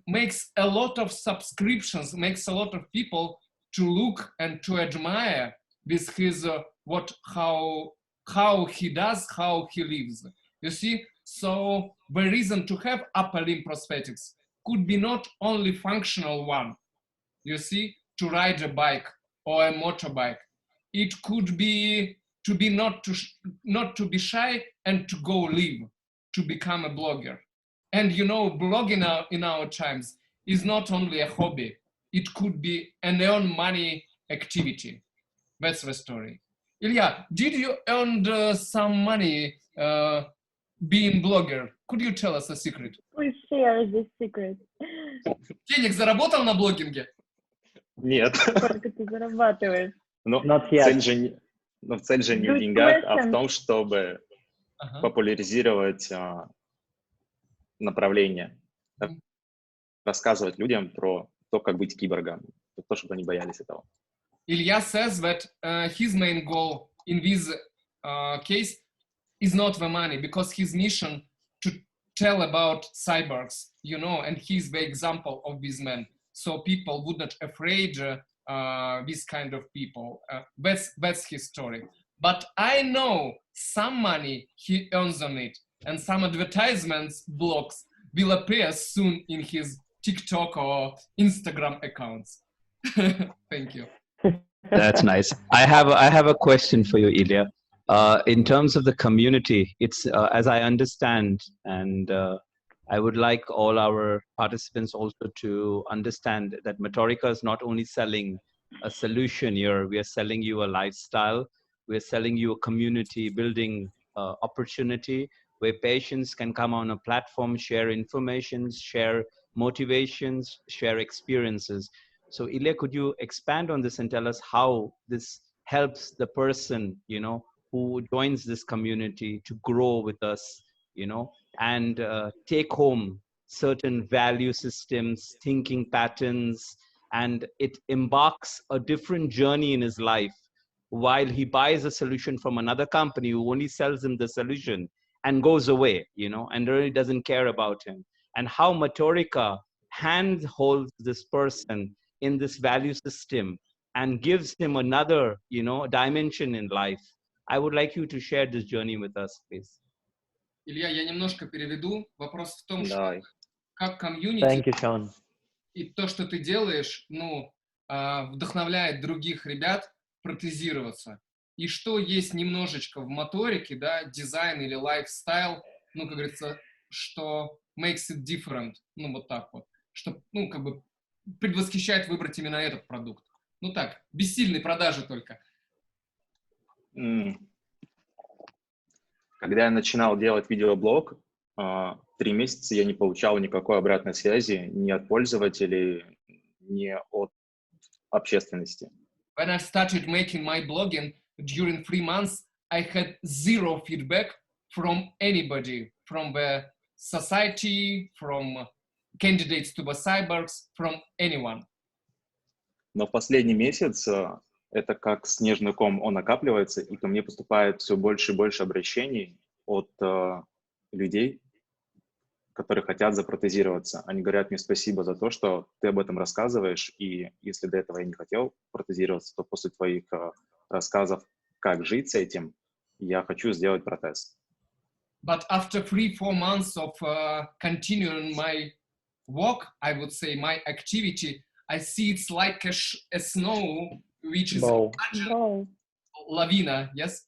makes a lot of subscriptions, makes a lot of people to look and to admire with his how he does, how he lives. You see, so the reason to have upper limb prosthetics could be not only functional one, you see, to ride a bike or a motorbike. It could be to be not to be shy and to go live, to become a blogger. And you know, blogging in our times is not only a hobby, it could be an earn money activity. That's the story. Ilya, did you earn some money being blogger? Could you tell us a secret? Please share this secret. Денег заработал на блогинге? Нет. Сколько ты зарабатываешь? Но цель же не в деньгах, а в том, чтобы популяризировать направление, рассказывать людям про то, как быть киборгом, то, чтобы они боялись этого. Ilya says that his main goal in this case is not the money, because his mission to tell about cyborgs, you know, and he's the example of this man. So people would not afraid this kind of people. That's his story. But I know some money he earns on it, and some advertisements blocks will appear soon in his TikTok or Instagram accounts. Thank you. That's nice. I have a question for you, Ilya. In terms of the community, it's as I understand, and I would like all our participants also to understand that Motorica is not only selling a solution here, we are selling you a lifestyle, we're selling you a community building opportunity where patients can come on a platform, share information, share motivations, share experiences. So Ilya, could you expand on this and tell us how this helps the person, you know, who joins this community to grow with us, you know, and take home certain value systems, thinking patterns, and it embarks a different journey in his life, while he buys a solution from another company who only sells him the solution and goes away, and really doesn't care about him. And how Motorica handholds this person in this value system and gives him another, dimension in life. I would like you to share this journey with us, please. Илья, я немножко переведу. Вопрос в том, что Давай. как комьюнити Thank you, Sean. и то, что ты делаешь, вдохновляет других ребят протезироваться. И что есть немножечко в моторике, да, дизайн или лайфстайл, как говорится, что makes it different, вот так вот, что, как бы предвосхищает выбрать именно этот продукт. Так, бессильной продажи только. Когда я начинал делать видеоблог, 3 месяца я не получал никакой обратной связи ни от пользователей, ни от общественности. When I started making my blogging, during 3 months, I had 0 feedback from anybody, from the society, from candidates to the cyborgs, from anyone. Но в последний месяц это как снежный ком, он накапливается, и ко мне поступает все больше и больше обращений от людей, которые хотят запротезироваться. Они говорят мне спасибо за то, что ты об этом рассказываешь, и если до этого я не хотел протезироваться, то после твоих рассказов, как жить с этим, я хочу сделать протез. But after 3-4 months of continuing my walk, I would say my activity, I see it's like a snow, which is lavina, yes?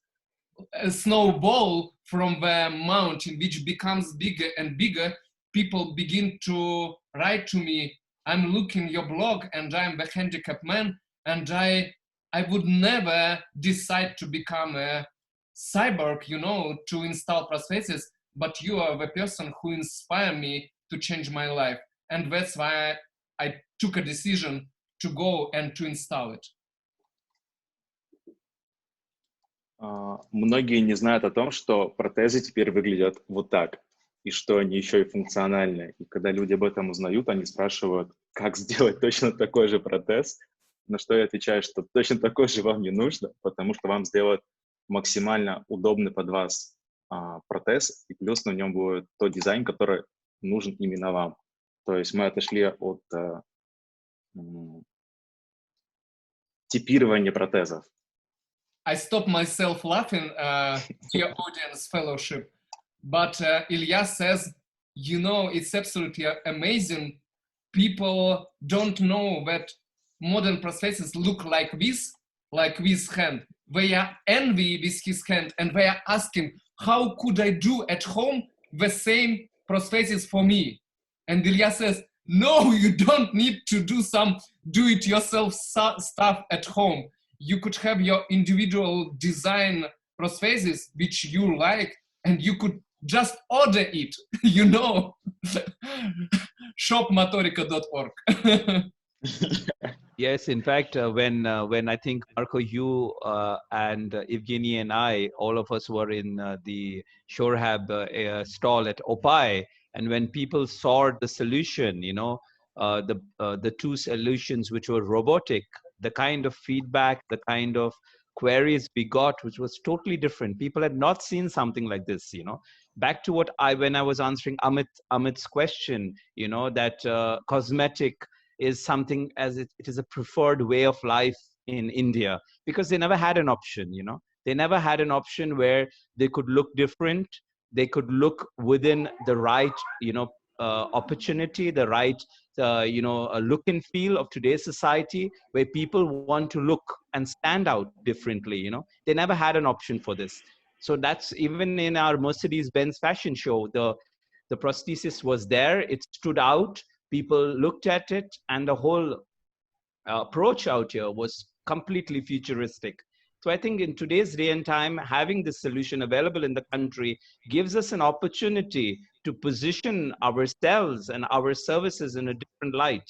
A snowball from the mountain, which becomes bigger and bigger. People begin to write to me, I'm looking your blog and I'm the handicapped man, and I would never decide to become a cyborg, to install prosthesis, but you are the person who inspired me to change my life. And that's why I took a decision to go and to install it. Многие не знают о том, что протезы теперь выглядят вот так, и что они еще и функциональны. И когда люди об этом узнают, они спрашивают, как сделать точно такой же протез, на что я отвечаю, что точно такой же вам не нужно, потому что вам сделают максимально удобный под вас протез, и плюс на нем будет тот дизайн, который нужен именно вам. То есть мы отошли от типирования протезов. I stopped myself laughing, dear audience fellowship, but Ilya says, it's absolutely amazing. People don't know that modern prostheses look like this hand. They are envy with his hand, and they are asking, how could I do at home the same prosthesis for me? And Ilya says, no, you don't need to do some do-it-yourself stuff at home. You could have your individual design prosthesis, which you like, and you could just order it, shopmotorica.org. Yes, in fact, when I think, Marco, you and Evgeny and I, all of us were in the ShoreHab stall at Opai, and when people saw the solution, the 2 solutions which were robotic, the kind of feedback, the kind of queries we got, which was totally different. People had not seen something like this, Back to when I was answering Amit's question, that cosmetic is something as it is a preferred way of life in India, because they never had an option, They never had an option where they could look different, they could look within the right, opportunity, the right, look and feel of today's society, where people want to look and stand out differently, They never had an option for this. So that's even in our Mercedes-Benz fashion show, the prosthesis was there, it stood out, people looked at it, and the whole approach out here was completely futuristic. So I think in today's day and time, having this solution available in the country gives us an opportunity to position ourselves and our services in a different light,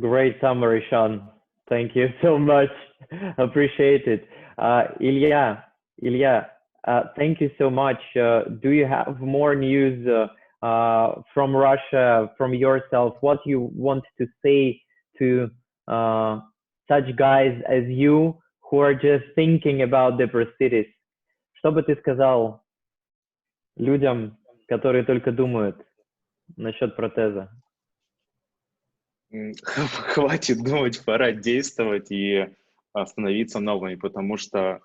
Great summary, Sean. Thank you so much. Appreciate it. Ilya, thank you so much. Do you have more news from Russia, from yourself, what you want to say to such guys as you who are just thinking about the prosthesis. Что бы ты сказал людям, которые только думают насчет протеза? Хватит думать, пора действовать и становиться новыми, потому что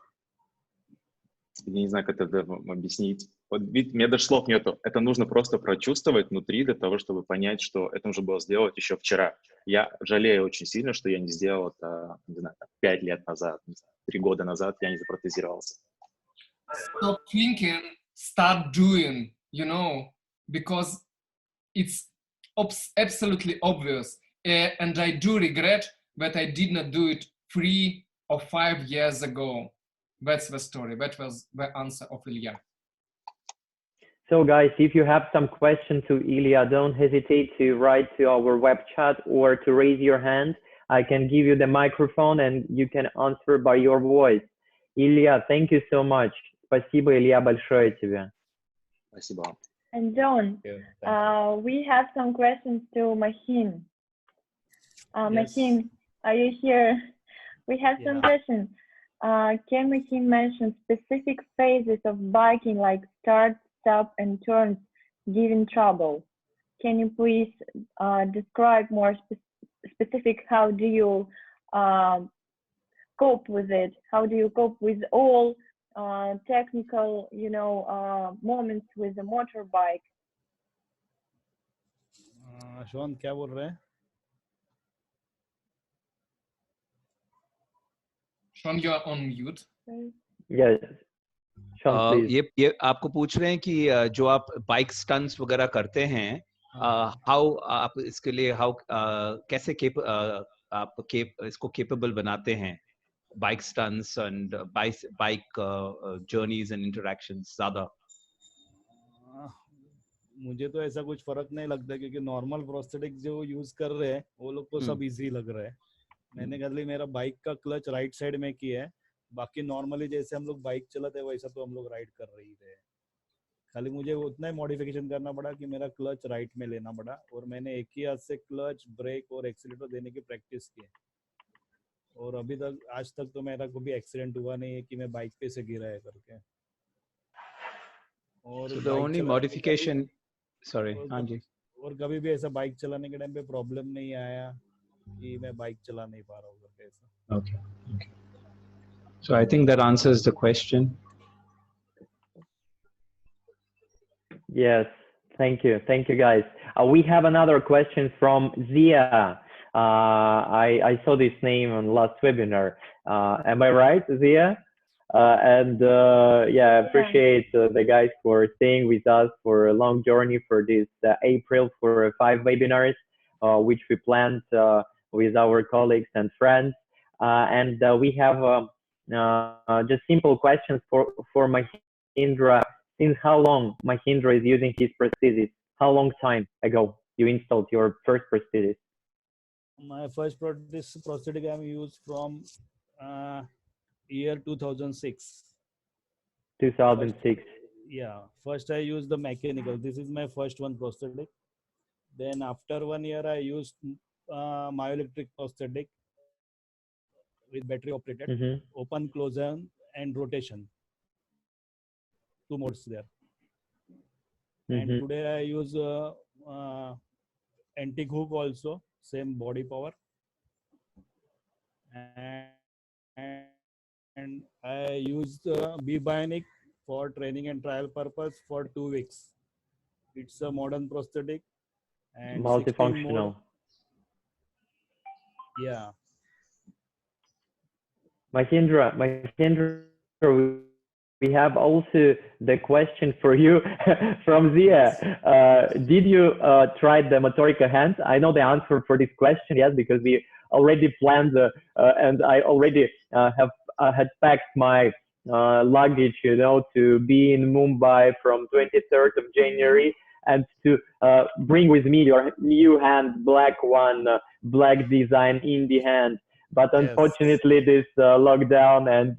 я не знаю, как это объяснить. Вот ведь мне даже слов нету. Это нужно просто прочувствовать внутри для того, чтобы понять, что это нужно было сделать еще вчера. Я жалею очень сильно, что я не сделал это, не знаю, 5 лет назад, 3 года назад я не запротезировался. Stop thinking, start doing, you know, because it's absolutely obvious. And I do regret that I did not do it 3 or 5 years ago. That's the story. That was the answer of Ilya. So guys, if you have some question to Ilya, don't hesitate to write to our web chat or to raise your hand. I can give you the microphone and you can answer by your voice. Ilya, thank you so much. Спасибо, Илья, большое тебе. Спасибо. And John, we have some questions to Mahim. Mahim, are you here? We have some questions. Can Mahim mention specific phases of biking like start, stop, and turns giving trouble? Can you please describe more specific how do you cope with it? How do you cope with all technical, you know, moments with the motorbike? Sean, क्या बोल रहे हैं? Sean, you are on mute. Yes. Sean, please. ये आपको पूछ रहे हैं कि जो आप बाइक स्टंट्स वगैरह करते हैं, हाउ आप इसके लिए कैसे आप इसको केपेबल बनाते हैं, bike stunts and bike journeys and interactions ज्यादा? मुझे तो ऐसा कुछ फर्क नहीं लगता क्योंकि नॉर्मल प्रोस्थेटिक जो यूज कर रहे हैं वो लोग को सब इजी लग रहा है. मैंने खाली मेरा बाइक का क्लच राइट साइड में किया है, बाकी नॉर्मली जैसे हम लोग बाइक चलाते हैं वैसा तो हम लोग राइड कर रही थे. खाली मुझे उतना ही मॉडिफिकेशन करना पड़ा कि मेरा क्लच राइट में लेना पड़ा और मैंने एक ही हाथ से क्लच, ब्रेक और एक्सीलरेटर देने की प्रैक्टिस की है. और अभी तक आज तक तो मेरा कोई भी एक्सीडेंट हुआ नहीं है कि मैं बाइक पे से गिरा है करके. और so the only modification, sorry, हाँ जी. और कभी भी ऐसा बाइक चलाने के टाइम पे प्रॉब्लम नहीं आया कि मैं बाइक चला नहीं पा रहा हूँ करके ऐसा. Okay. So I think that answers the question. Yes, thank you guys. We have another question from Zia. I saw this name on last webinar. Am I right, Zia? Yeah, I appreciate the guys for staying with us for a long journey for this April for 5 webinars, which we planned with our colleagues and friends. And we have just simple questions for Mahindra. Since how long Mahindra is using his prosthesis? How long time ago you installed your first prosthesis? My first prosthetic I used from year 2006. 2006. Yeah, first I used the mechanical. This is my first one prosthetic. Then after 1 year I used myoelectric prosthetic with battery operated, open, closure and rotation. 2 modes there. And today I use antique hook also, same body power. And I used B-Bionic for training and trial purpose for 2 weeks. It's a modern prosthetic and multifunctional. Yeah. Mahindra, we have also the question for you from Zia. Did you try the Motorica hands? I know the answer for this question, yes, because we already planned and I already had packed my luggage, you know, to be in Mumbai from 23rd of January and to bring with me your new hand, black one, black design in the hand. But unfortunately, this lockdown and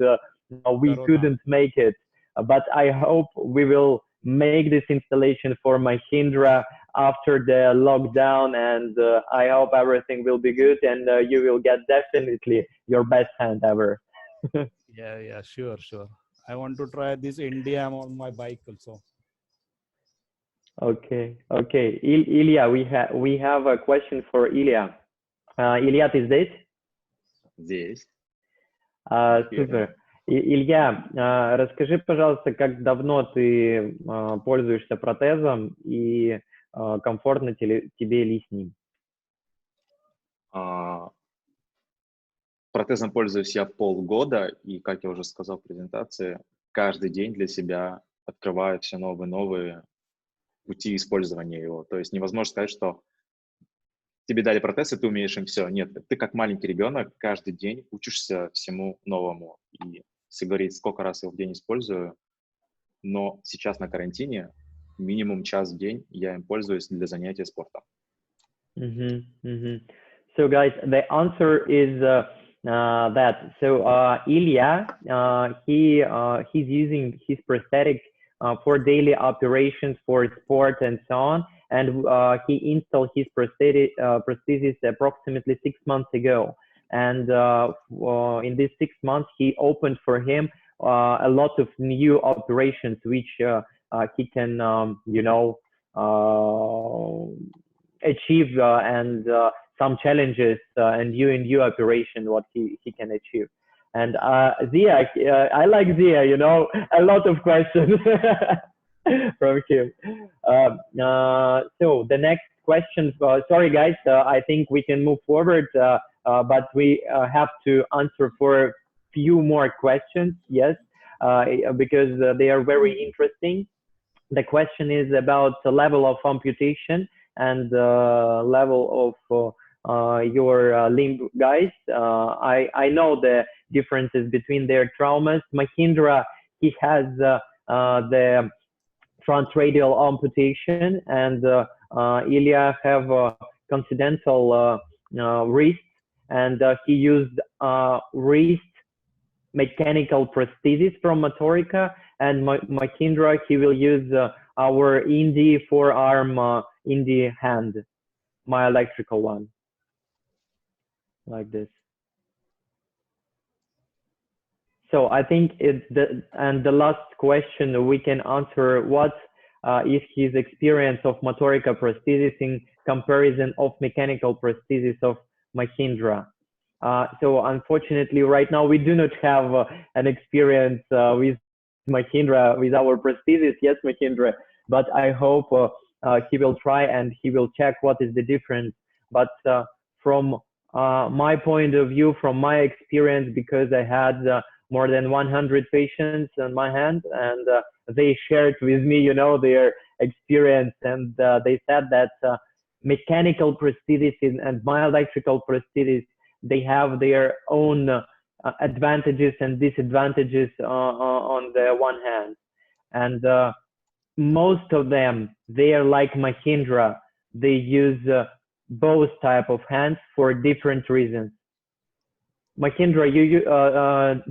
we couldn't make it. But I hope we will make this installation for Mahindra after the lockdown, and I hope everything will be good, and you will get definitely your best hand ever. Yeah, sure. I want to try this India on my bike also. Okay. Ilya, we have a question for Ilya. Ilya, ты здесь? Здесь. Супер. Илья, расскажи, пожалуйста, как давно ты пользуешься протезом и комфортно тебе ли с ним? Протезом пользуюсь я полгода, и, как я уже сказал в презентации, каждый день для себя открываю все новые пути использования его. То есть невозможно сказать, что тебе дали протез, и ты умеешь им все. Нет, ты как маленький ребенок каждый день учишься всему новому. И если говорить, сколько раз я его в день использую, но сейчас на карантине минимум час в день я им пользуюсь для занятия спортом. So guys, the answer is that. So Ilya, he's using his prosthetic for daily operations, for sport and so on, and he installed his prosthesis approximately 6 months ago. And in these 6 months, he opened for him a lot of new operations, which he can, achieve, and some challenges and new operation what he can achieve. And Zia, I like Zia, a lot of questions from him. So the next question, sorry guys, I think we can move forward, but we have to answer for a few more questions, yes, because they are very interesting. The question is about the level of amputation and level of your limb, guys. I know the differences between their traumas. Mahindra, he has the transradial amputation, and Ilya have a coincidental wrist, and he used wrist mechanical prosthesis from Motorica, and Mahindra, he will use our indie forearm indie hand, my electrical one, like this. So I think the last question we can answer, what is his experience of Motorica prosthesis in comparison of mechanical prosthesis of Mahindra? So unfortunately, right now we do not have an experience with Mahindra, with our prosthesis. Yes, Mahindra, but I hope he will try and he will check what is the difference. But from my point of view, from my experience, because I had more than 100 patients on my hand, and they shared with me, their experience, and they said that mechanical prosthesis and my electrical prosthesis, they have their own advantages and disadvantages on the one hand. And most of them, they are like Mahindra. They use both type of hands for different reasons. Mahindra,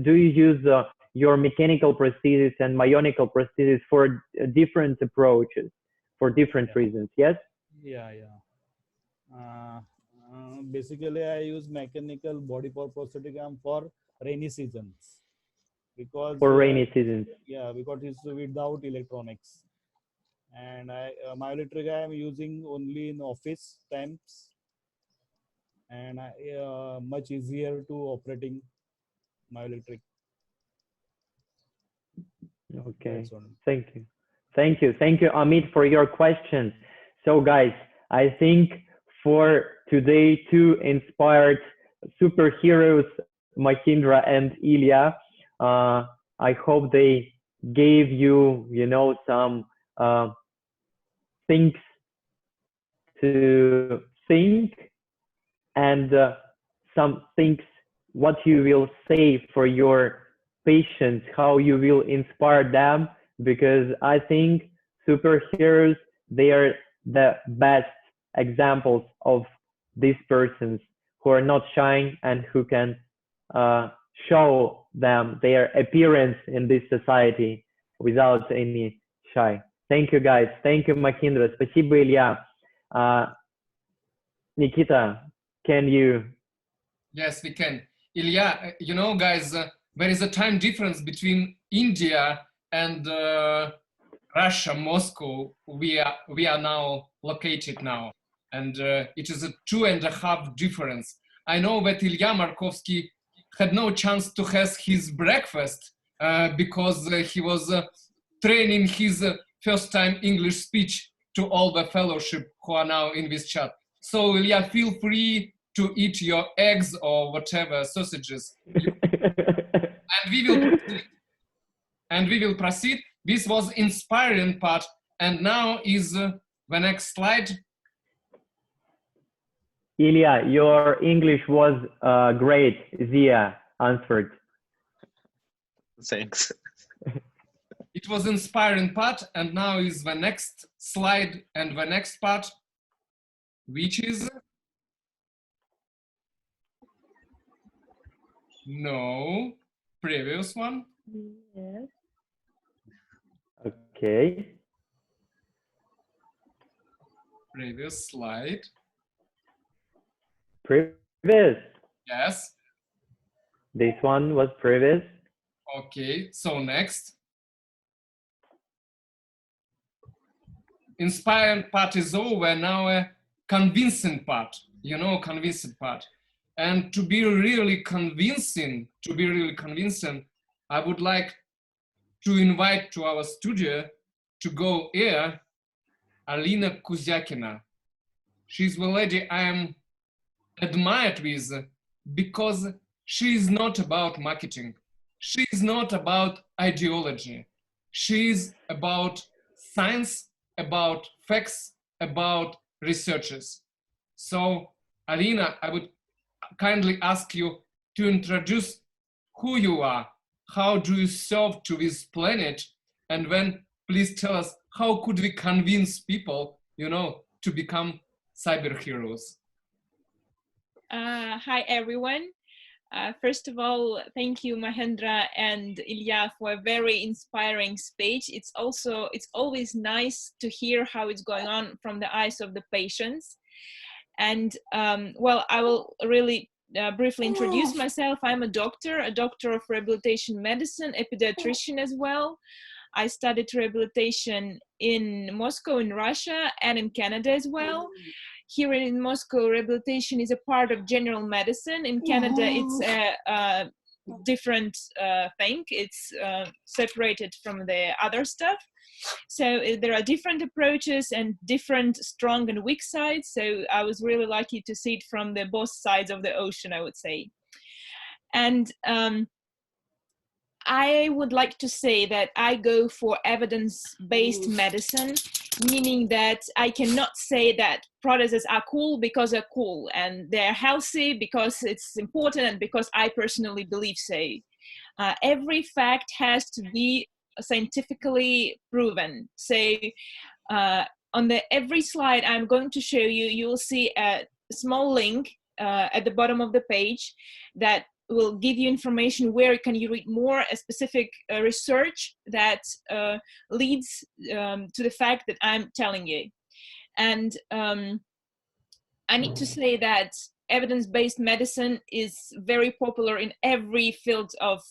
do you use your mechanical prosthesis and myonical prosthesis for different approaches, for different reasons? Yes? Yeah. Basically, I use mechanical body for prosthetic arm for rainy seasons. Because for rainy seasons. Yeah, because it's without electronics. And my electric I am using only in office times, and much easier to operating my electric. Okay, thank you, Amit, for your question. So guys, I think for today, two inspired superheroes, Mahindra and Ilya, I hope they gave you, some things to think, and some things what you will say for your patients, how you will inspire them, because I think superheroes, they are the best examples of these persons who are not shy and who can show them their appearance in this society without any shy. Thank you, guys. Thank you, Mahindra. Спасибо, Илья. Nikita, can you? Yes, we can. Ilya, you know, guys, there is a time difference between India and Russia, Moscow. We are now located now, and it is a 2.5 difference. I know that Ilya Markovsky had no chance to have his breakfast because he was training his first time English speech to all the fellowship who are now in this chat. So Ilya, feel free to eat your eggs or whatever, sausages. And we will proceed. And we will proceed. This was inspiring part. And now is the next slide. Ilya, your English was great. Zia answered. Thanks. It was inspiring part. And now is the next slide and the next part, which is no, previous one. Yes. Okay. Previous slide. Previous. Yes. This one was previous. Okay, so next. Inspiring part is over, now a convincing part, you know, convincing part. And to be really convincing, I would like to invite to our studio to go here, Alina Kuzyakina. She's the lady I am admired with because she is not about marketing. She is not about ideology. She is about science, about facts, about researchers. So, Alina, I would kindly ask you to introduce who you are, how do you serve to this planet, and then please tell us how could we convince people, you know, to become cyber heroes. Hi, everyone. First of all, thank you, Mahendra and Ilya, for a very inspiring speech. It's always nice to hear how it's going on from the eyes of the patients. And well, I will really briefly introduce myself. I'm a doctor of rehabilitation medicine, a pediatrician as well. I studied rehabilitation in Moscow, in Russia, and in Canada as well. Here in Moscow, rehabilitation is a part of general medicine. In Canada, it's a different thing. It's separated from the other stuff. So there are different approaches and different strong and weak sides. So I was really lucky to see it from the both sides of the ocean, I would say. And I would like to say that I go for evidence-based medicine, meaning that I cannot say that prostheses are cool because they're cool, and they're healthy because it's important and because I personally believe so. Every fact has to be scientifically proven. So on every slide I'm going to show you, you will see a small link at the bottom of the page that will give you information where can you read more a specific research that leads to the fact that I'm telling you. And I need to say that evidence-based medicine is very popular in every field of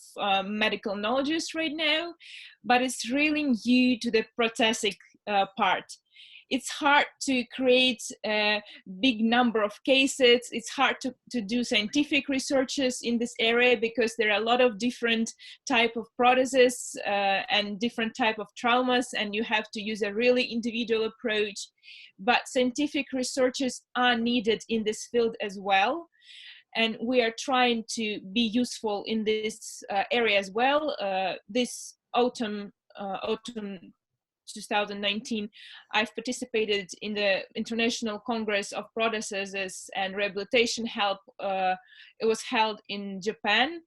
medical knowledge right now, but it's really new to the prosthetic part. It's hard to create a big number of cases. It's hard to do scientific researches in this area because there are a lot of different type of prostheses and different type of traumas, and you have to use a really individual approach. But scientific researches are needed in this field as well. And we are trying to be useful in this area as well. This autumn 2019, I've participated in the International Congress of Prosthesis and Rehabilitation Help. It was held in Japan.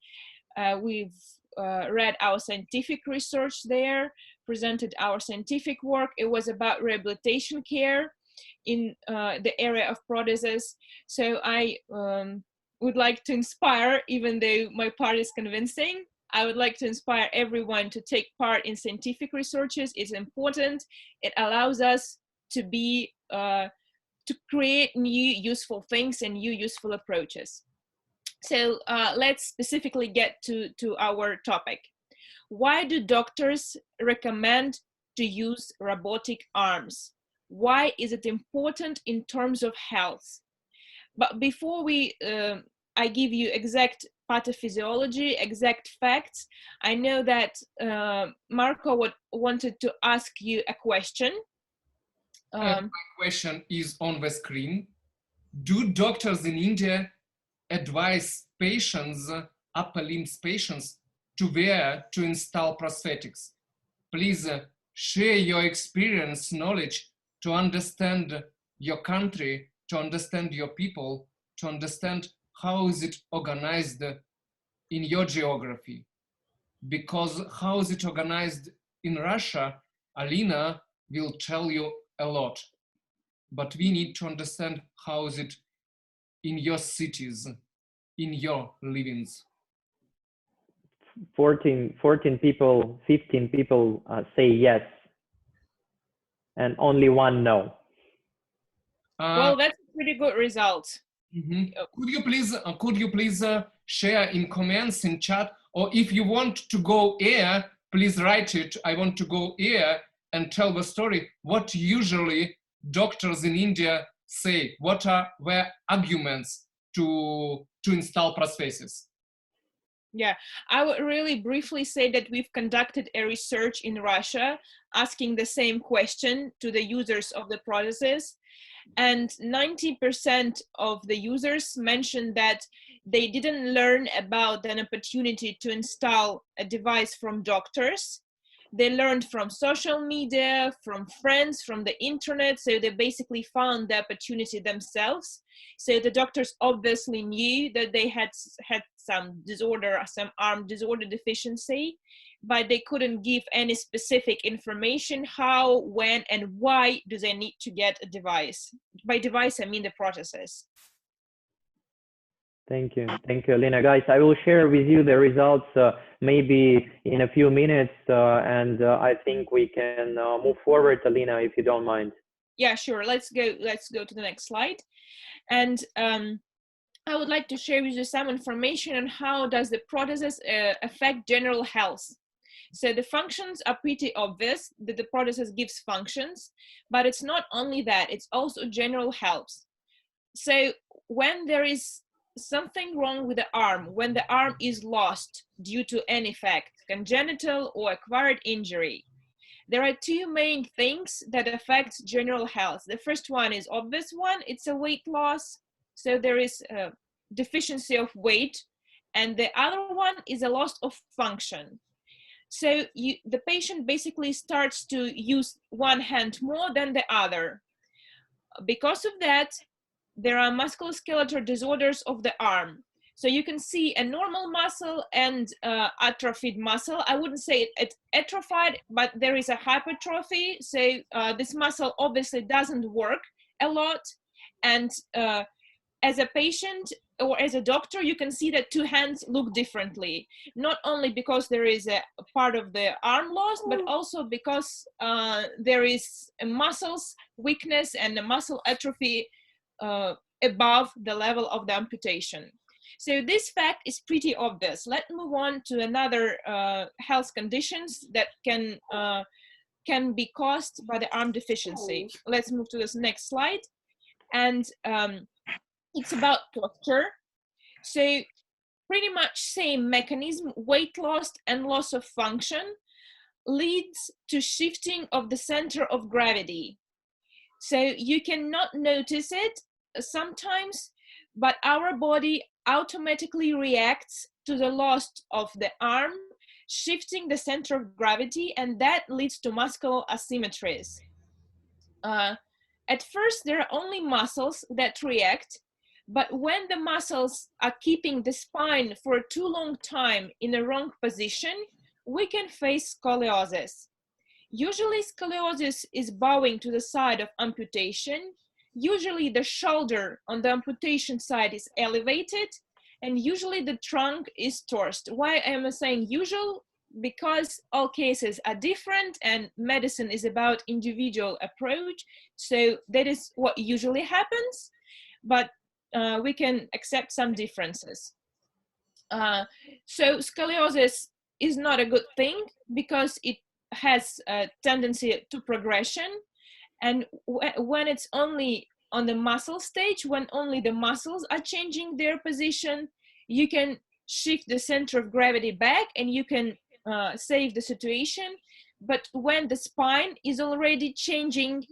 We've read our scientific research there, presented our scientific work. It was about rehabilitation care in the area of prosthesis. So I would like to inspire, even though my part is convincing. I would like to inspire everyone to take part in scientific researches. It's important. It allows us to be, to create new useful things and new useful approaches. So let's specifically get to our topic. Why do doctors recommend to use robotic arms? Why is it important in terms of health? But before I give you exact pathophysiology, exact facts, I know that Marco wanted to ask you a question. My question is on the screen. Do doctors in India advise patients, upper limbs patients, to install prosthetics? Please share your experience, knowledge, to understand your country, to understand your people, to understand how is it organized in your geography. Because how is it organized in Russia, Alina will tell you a lot. But we need to understand how is it in your cities, in your livings. 14 people, 15 people say yes, and only one no. Well, that's a pretty good result. Could you please share in comments in chat, or if you want to go air, please write it. I want to go air and tell the story. What usually doctors in India say? What are their arguments to install prosthesis? Yeah, I would really briefly say that we've conducted a research in Russia asking the same question to the users of the prosthesis, and 90% of the users mentioned that they didn't learn about an opportunity to install a device from doctors. They learned from social media, from friends, from the internet, so they basically found the opportunity themselves. So the doctors obviously knew that they had some disorder, some arm disorder deficiency, but they couldn't give any specific information how, when, and why do they need to get a device. By device, I mean the prosthesis. Thank you, Alina. Guys, I will share with you the results maybe in a few minutes, and I think we can move forward, Alina, if you don't mind. Yeah, sure. Let's go to the next slide. And I would like to share with you some information on how does the prosthesis affect general health. So the functions are pretty obvious that the prosthesis gives functions, but it's not only that, it's also general health. So when there is something wrong with the arm, when the arm is lost due to any fact, congenital or acquired injury, there are two main things that affect general health. The first one is obvious one, it's a weight loss. So there is a deficiency of weight, and the other one is a loss of function. So the patient basically starts to use one hand more than the other. Because of that, there are musculoskeletal disorders of the arm. So you can see a normal muscle and atrophied muscle. I wouldn't say it's atrophied, but there is a hypertrophy. So this muscle obviously doesn't work a lot. And as a patient or as a doctor, you can see that two hands look differently, not only because there is a part of the arm lost, but also because there is a muscles weakness and a muscle atrophy above the level of the amputation. So this fact is pretty obvious. Let's move on to another health conditions that can be caused by the arm deficiency. Let's move to this next slide. And it's about posture. So pretty much same mechanism, weight loss and loss of function leads to shifting of the center of gravity. So you cannot notice it sometimes, but our body automatically reacts to the loss of the arm, shifting the center of gravity, and that leads to muscular asymmetries. At first, there are only muscles that react, but when the muscles are keeping the spine for a too long time in a wrong position, we can face scoliosis. Usually scoliosis is bowing to the side of amputation. Usually the shoulder on the amputation side is elevated, and usually the trunk is torsed. Why am I saying usual? Because all cases are different and medicine is about individual approach. So that is what usually happens, but we can accept some differences. So scoliosis is not a good thing because it has a tendency to progression. And when it's only on the muscle stage, when only the muscles are changing their position, you can shift the center of gravity back and you can save the situation. But when the spine is already changing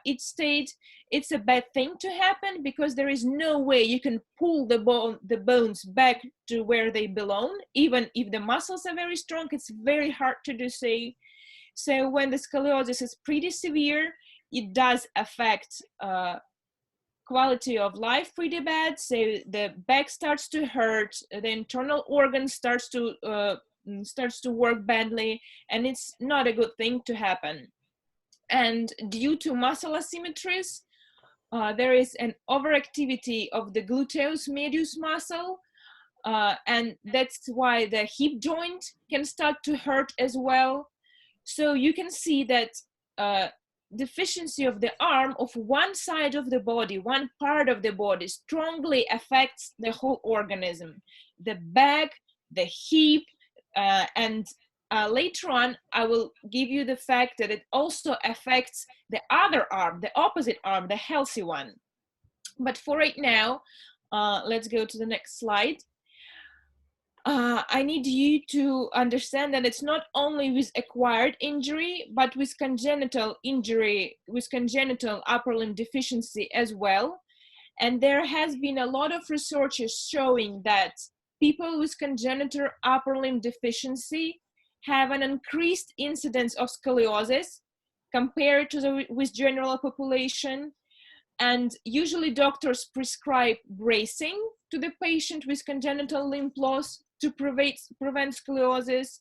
its state, it's a bad thing to happen, because there is no way you can pull the bones back to where they belong. Even if the muscles are very strong, it's very hard to do so. So when the scoliosis is pretty severe, it does affect quality of life pretty bad. So the back starts to hurt, the internal organs starts to work badly, and it's not a good thing to happen. And due to muscle asymmetries, there is an overactivity of the gluteus medius muscle, and that's why the hip joint can start to hurt as well. So you can see that deficiency of the arm of one side of the body, one part of the body, strongly affects the whole organism, the back, the hip, and later on I will give you the fact that it also affects the other arm, the opposite arm, the healthy one. But for right now, let's go to the next slide. I need you to understand that it's not only with acquired injury, but with congenital injury, with congenital upper limb deficiency as well. And there has been a lot of researches showing that people with congenital upper limb deficiency have an increased incidence of scoliosis compared to with general population. And usually doctors prescribe bracing to the patient with congenital limb loss to prevent scoliosis.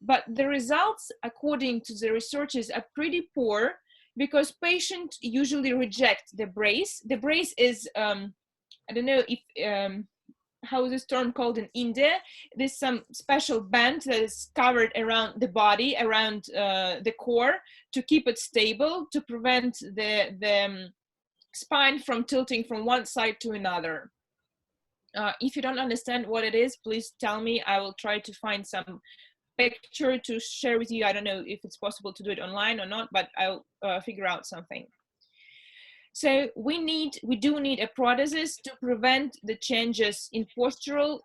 But the results, according to the researchers, are pretty poor, because patients usually reject the brace. The brace is, I don't know if, how is this term called in India? There's some special band that is covered around the body, around the core, to keep it stable, to prevent the spine from tilting from one side to another. If you don't understand what it is, please tell me. I will try to find some picture to share with you. I don't know if it's possible to do it online or not, but I'll figure out something. So we do need a prosthesis to prevent the changes in postural,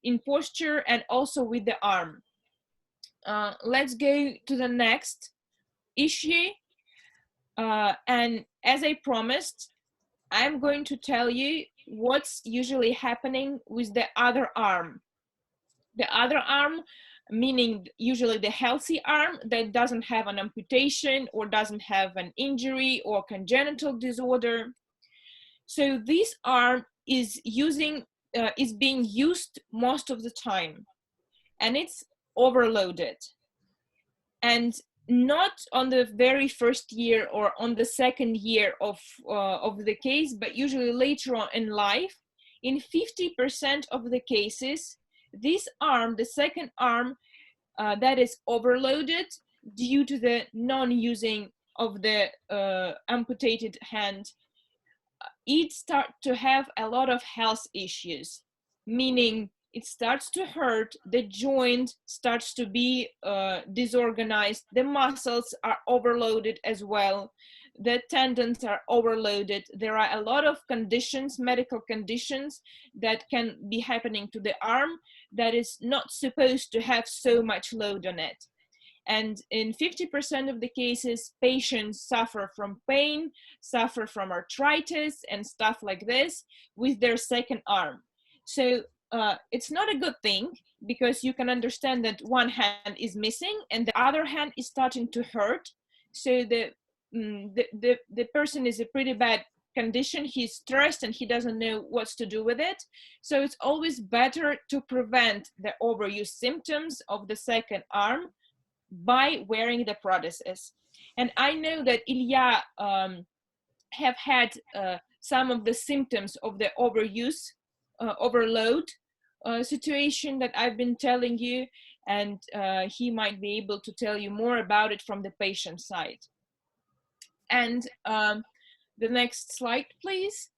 in posture, and also with the arm. Let's go to the next issue. And as I promised, I'm going to tell you what's usually happening with the other arm. The other arm, meaning usually the healthy arm that doesn't have an amputation or doesn't have an injury or congenital disorder. So this arm is being used most of the time, and it's overloaded. And not on the very first year or on the second year of the case, but usually later on in life. In 50% of the cases, this arm, the second arm, that is overloaded due to the non-using of the amputated hand, it starts to have a lot of health issues, meaning it starts to hurt, the joint starts to be disorganized, the muscles are overloaded as well, the tendons are overloaded. There are a lot of conditions, medical conditions, that can be happening to the arm that is not supposed to have so much load on it. And in 50% of the cases, patients suffer from pain, suffer from arthritis and stuff like this with their second arm. So it's not a good thing, because you can understand that one hand is missing and the other hand is starting to hurt. So the person is a pretty bad condition, he's stressed and he doesn't know what to do with it. So it's always better to prevent the overuse symptoms of the second arm by wearing the prosthesis. And I know that Ilya have had some of the symptoms of the overuse overload situation that I've been telling you, and he might be able to tell you more about it from the patient side. And the next slide, please.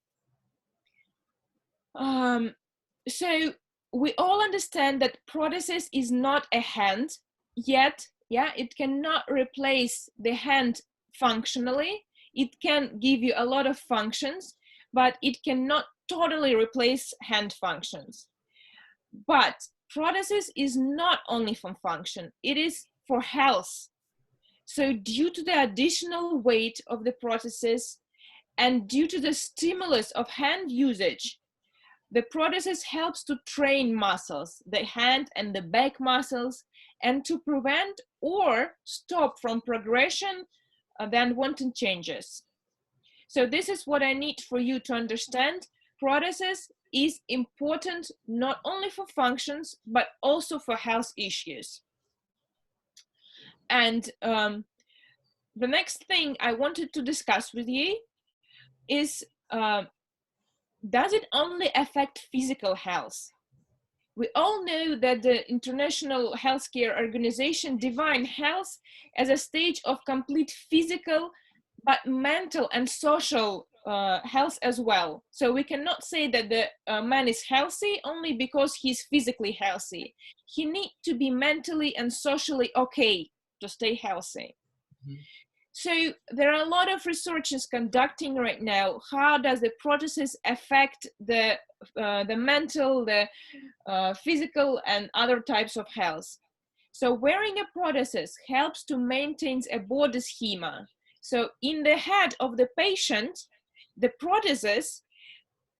So we all understand that prosthesis is not a hand, yet, yeah, it cannot replace the hand functionally. It can give you a lot of functions, but it cannot totally replace hand functions. But prosthesis is not only for function, it is for health. So due to the additional weight of the prosthesis and due to the stimulus of hand usage, the prosthesis helps to train muscles, the hand and the back muscles, and to prevent or stop from progression of the unwanted changes. So this is what I need for you to understand. Prosthesis is important not only for functions, but also for health issues. And the next thing I wanted to discuss with you is, does it only affect physical health? We all know that the International Healthcare Organization defines health as a stage of complete physical, but mental and social health as well. So we cannot say that the man is healthy only because he's physically healthy. He needs to be mentally and socially okay to stay healthy. Mm-hmm. So there are a lot of researchers conducting right now. How does the prosthesis affect the mental, the physical, and other types of health? So wearing a prosthesis helps to maintain a body schema. So in the head of the patient, the prosthesis,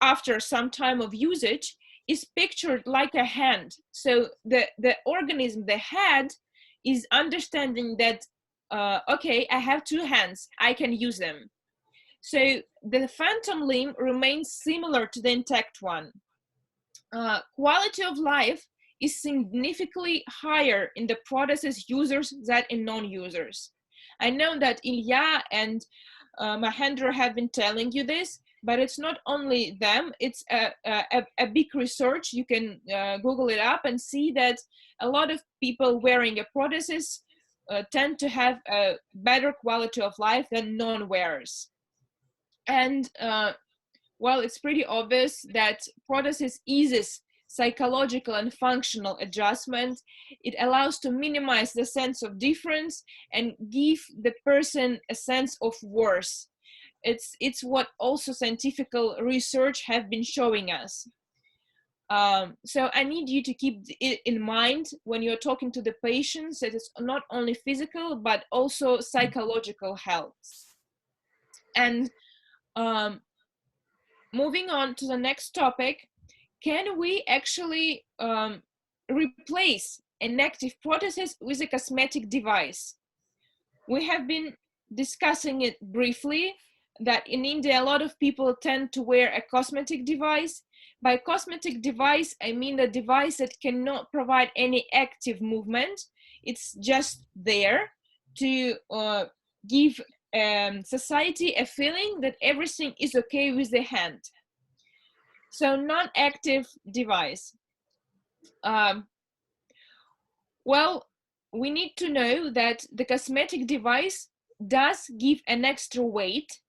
after some time of usage, is pictured like a hand. So the organism, the head, is understanding that okay, I have two hands, I can use them. So the phantom limb remains similar to the intact one. Quality of life is significantly higher in the prosthesis users than in non-users. I know that Ilya and Mahendra have been telling you this, but it's not only them, it's a big research. You can Google it up and see that a lot of people wearing a prosthesis tend to have a better quality of life than non-wearers. And well, it's pretty obvious that prosthesis eases psychological and functional adjustment. It allows to minimize the sense of difference and give the person a sense of worth. It's what also scientific research have been showing us. So I need you to keep it in mind when you're talking to the patients, that it's not only physical, but also psychological health. And moving on to the next topic, can we actually replace an active prosthesis with a cosmetic device? We have been discussing it briefly, that in India, a lot of people tend to wear a cosmetic device. By cosmetic device, I mean the device that cannot provide any active movement. It's just there to give society a feeling that everything is okay with the hand. So non-active device. Well, we need to know that the cosmetic device does give an extra weight,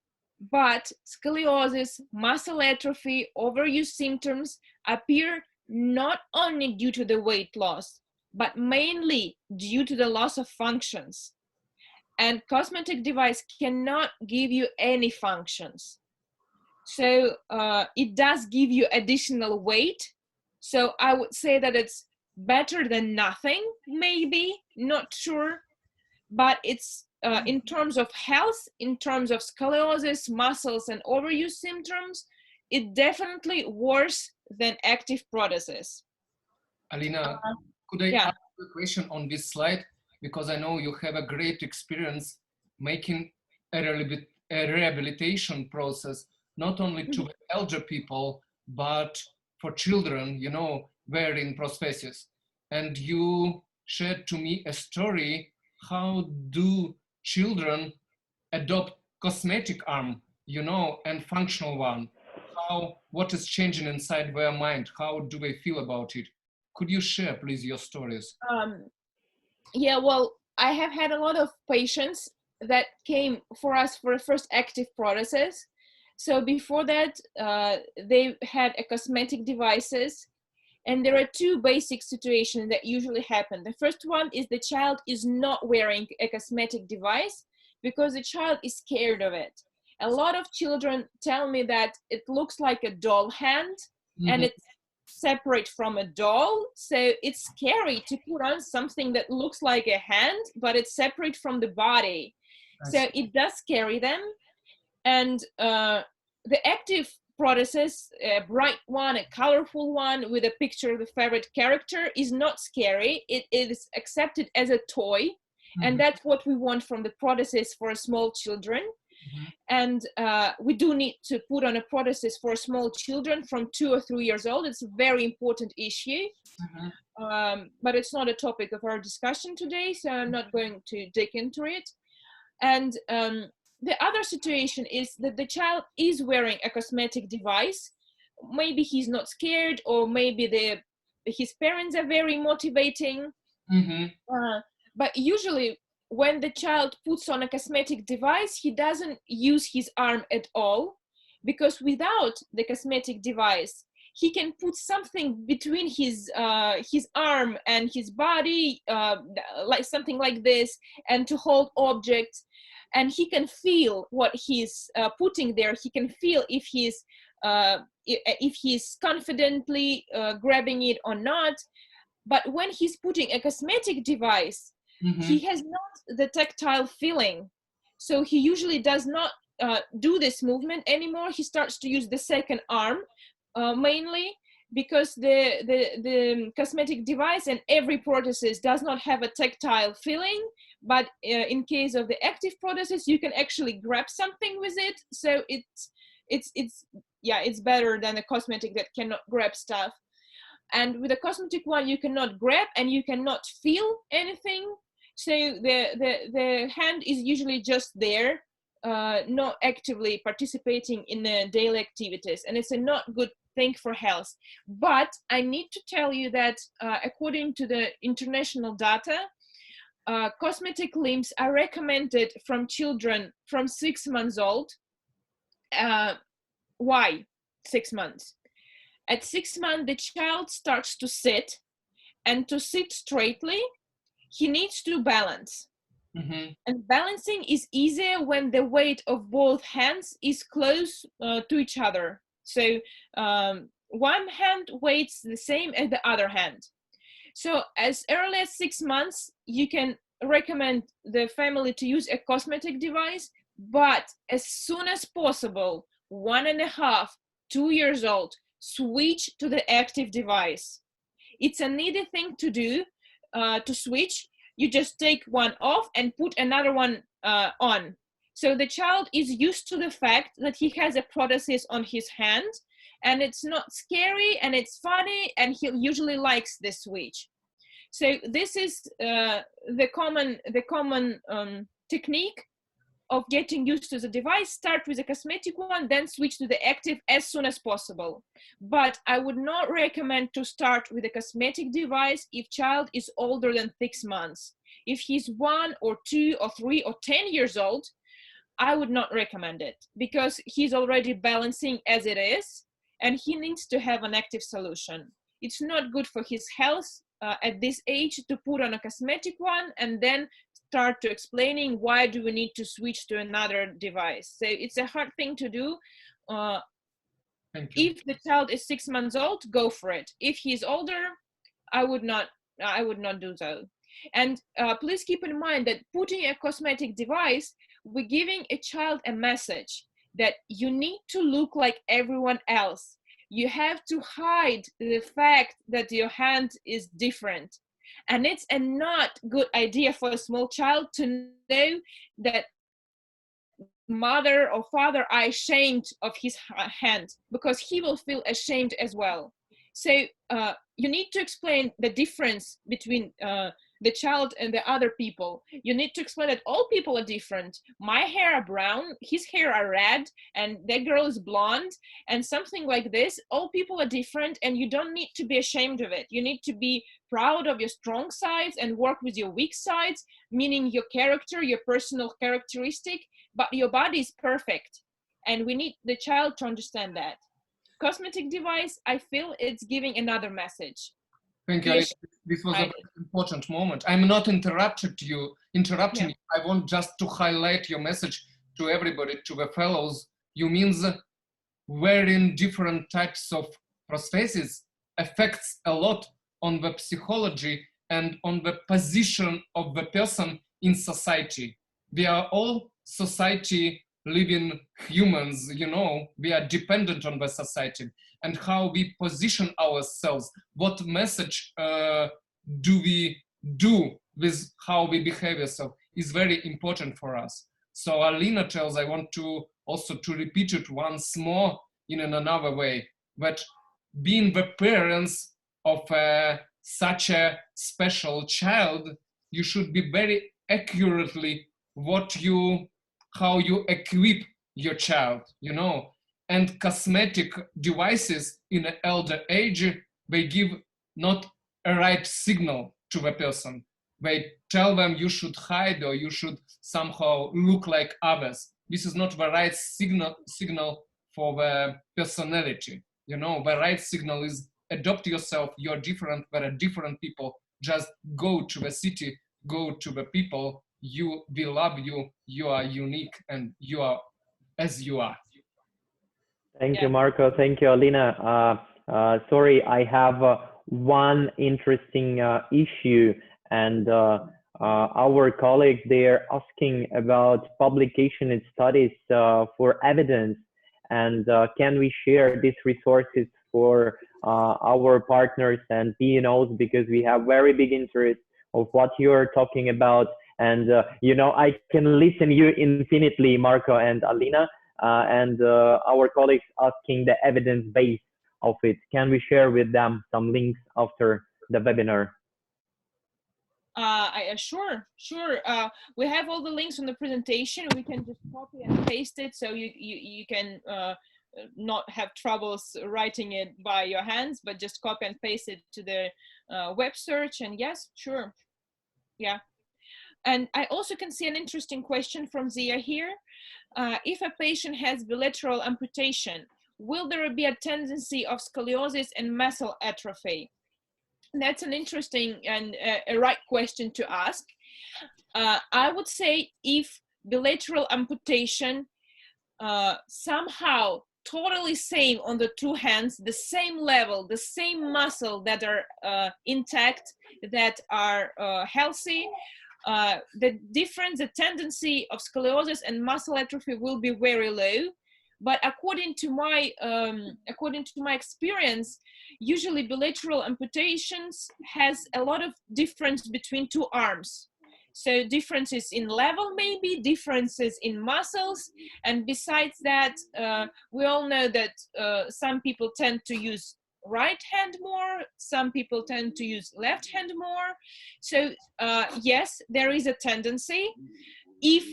but scoliosis, muscle atrophy, overuse symptoms appear not only due to the weight loss, but mainly due to the loss of functions. And cosmetic device cannot give you any functions. So it does give you additional weight. So I would say that it's better than nothing, maybe, not sure, but it's in terms of health, in terms of scoliosis, muscles, and overuse symptoms, it's definitely worse than active prosthesis. Alina, could I ask a question on this slide? Because I know you have a great experience making a rehabilitation process, not only to elder people, but for children, you know, wearing prosthesis. And you shared to me a story, how do children adopt cosmetic arm, you know, and functional one? what is changing inside their mind? How do they feel about it? Could you share, please, your stories? Yeah, well, I have had a lot of patients that came for us for the first active prosthesis. So before that, they had a cosmetic devices. And there are two basic situations that usually happen. The first one is the child is not wearing a cosmetic device because the child is scared of it. A lot of children tell me that it looks like a doll hand, and it's separate from a doll. So it's scary to put on something that looks like a hand, but it's separate from the body. So it does scare them. And the active prosthesis, a bright one, a colorful one with a picture of the favorite character, is not scary. It is accepted as a toy. And that's what we want from the prosthesis for small children. And we do need to put on a prosthesis for small children from 2 or 3 years old. It's a very important issue. But it's not a topic of our discussion today, so I'm not going to dig into it. And the other situation is that the child is wearing a cosmetic device. Maybe he's not scared, or maybe his parents are very motivating. But usually when the child puts on a cosmetic device, he doesn't use his arm at all, because without the cosmetic device, he can put something between his arm and his body, like something like this, and to hold objects. And he can feel what he's putting there. He can feel if he's confidently grabbing it or not. But when he's putting a cosmetic device, he has not the tactile feeling. So he usually does not do this movement anymore. He starts to use the second arm mainly, because the cosmetic device and every prosthesis does not have a tactile feeling. But in case of the active prosthesis, you can actually grab something with it. So it's better than a cosmetic that cannot grab stuff. And with a cosmetic one, you cannot grab and you cannot feel anything. So the hand is usually just there, not actively participating in the daily activities, and it's a not good thing for health. But I need to tell you that according to the international data, cosmetic limbs are recommended from children from 6 months old. Why 6 months? At 6 months, the child starts to sit, and to sit straightly, he needs to balance. And balancing is easier when the weight of both hands is close to each other. So one hand weighs the same as the other hand. So as early as 6 months, you can recommend the family to use a cosmetic device, but as soon as possible, 1.5, 2 years old, switch to the active device. It's an easy thing to do, to switch. You just take one off and put another one on. So the child is used to the fact that he has a prosthesis on his hand, and it's not scary and it's funny, and he usually likes this switch. So this is the common technique of getting used to the device. Start with a cosmetic one, then switch to the active as soon as possible. But I would not recommend to start with a cosmetic device if child is older than 6 months. If he's 1 or 2 or 3 or 10 years old, I would not recommend it, because he's already balancing as it is, and he needs to have an active solution. It's not good for his health at this age to put on a cosmetic one and then start to explaining why do we need to switch to another device. So it's a hard thing to do. If the child is 6 months old, go for it. If he's older, I would not do so. And please keep in mind that putting a cosmetic device, we're giving a child a message that you need to look like everyone else. You have to hide the fact that your hand is different. And it's a not good idea for a small child to know that mother or father are ashamed of his hand, because he will feel ashamed as well. So you need to explain the difference between the child and the other people. You need to explain that all people are different. My hair are brown, his hair are red, and that girl is blonde, and something like this. All people are different, and you don't need to be ashamed of it. You need to be proud of your strong sides and work with your weak sides, meaning your character, your personal characteristic, but your body is perfect. And we need the child to understand that. Cosmetic device, I feel it's giving another message. Thank you. Yes. This was a very important moment. I'm not interrupting you. I want just to highlight your message to everybody, to the fellows. You means wearing different types of prosthesis affects a lot on the psychology and on the position of the person in society. We are all society living humans, you know, we are dependent on the society, and how we position ourselves, what message do we do with how we behave ourselves is very important for us. So Alina tells, I want to also to repeat it once more in another way, that being the parents of such a special child, you should be very accurately how you equip your child, you know. And cosmetic devices in an elder age, they give not a right signal to the person. They tell them you should hide or you should somehow look like others. This is not the right signal for the personality. You know, the right signal is adopt yourself, you're different, there are different people. Just go to the city, go to the people, we love you, you are unique, and you are as you are. Thank you, Marco. Thank you, Alina. Sorry, I have one interesting issue, and our colleagues, they're asking about publication and studies for evidence, and can we share these resources for our partners and P&Os, because we have very big interest of what you're talking about. And you know, I can listen you infinitely, Marco and Alina, and our colleagues asking the evidence base of it. Can we share with them some links after the webinar? Sure. We have all the links on the presentation. We can just copy and paste it, so you can not have troubles writing it by your hands, but just copy and paste it to the web search. And yes, sure. Yeah. And I also can see an interesting question from Zia here. If a patient has bilateral amputation, will there be a tendency of scoliosis and muscle atrophy? That's an interesting and a right question to ask. I would say if bilateral amputation somehow totally same on the two hands, the same level, the same muscle that are intact, that are healthy, the difference, the tendency of scoliosis and muscle atrophy will be very low. But according to my experience, usually bilateral amputations has a lot of difference between two arms. So differences in level, maybe differences in muscles, and besides that, we all know that some people tend to use right hand more, some people tend to use left hand more. So yes, there is a tendency. If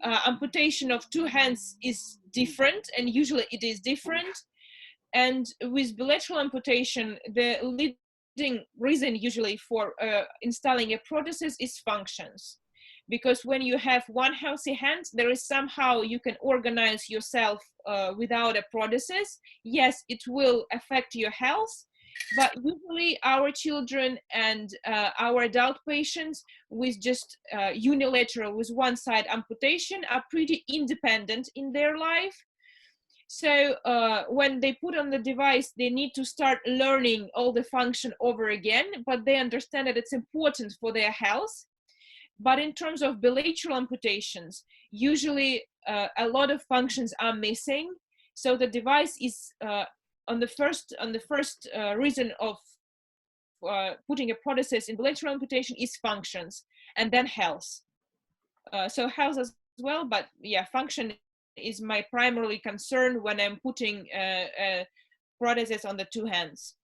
amputation of two hands is different, and usually it is different, and with bilateral amputation, the leading reason usually for installing a prosthesis is functions. Because when you have one healthy hand, there is somehow you can organize yourself without a prosthesis. Yes, it will affect your health, but usually our children and our adult patients with just unilateral, with one side amputation, are pretty independent in their life. So when they put on the device, they need to start learning all the function over again, but they understand that it's important for their health. But in terms of bilateral amputations, usually a lot of functions are missing. So the device is on the first reason of putting a prosthesis in bilateral amputation is functions, and then health. So health as well, but yeah, function is my primarily concern when I'm putting prosthesis on the two hands.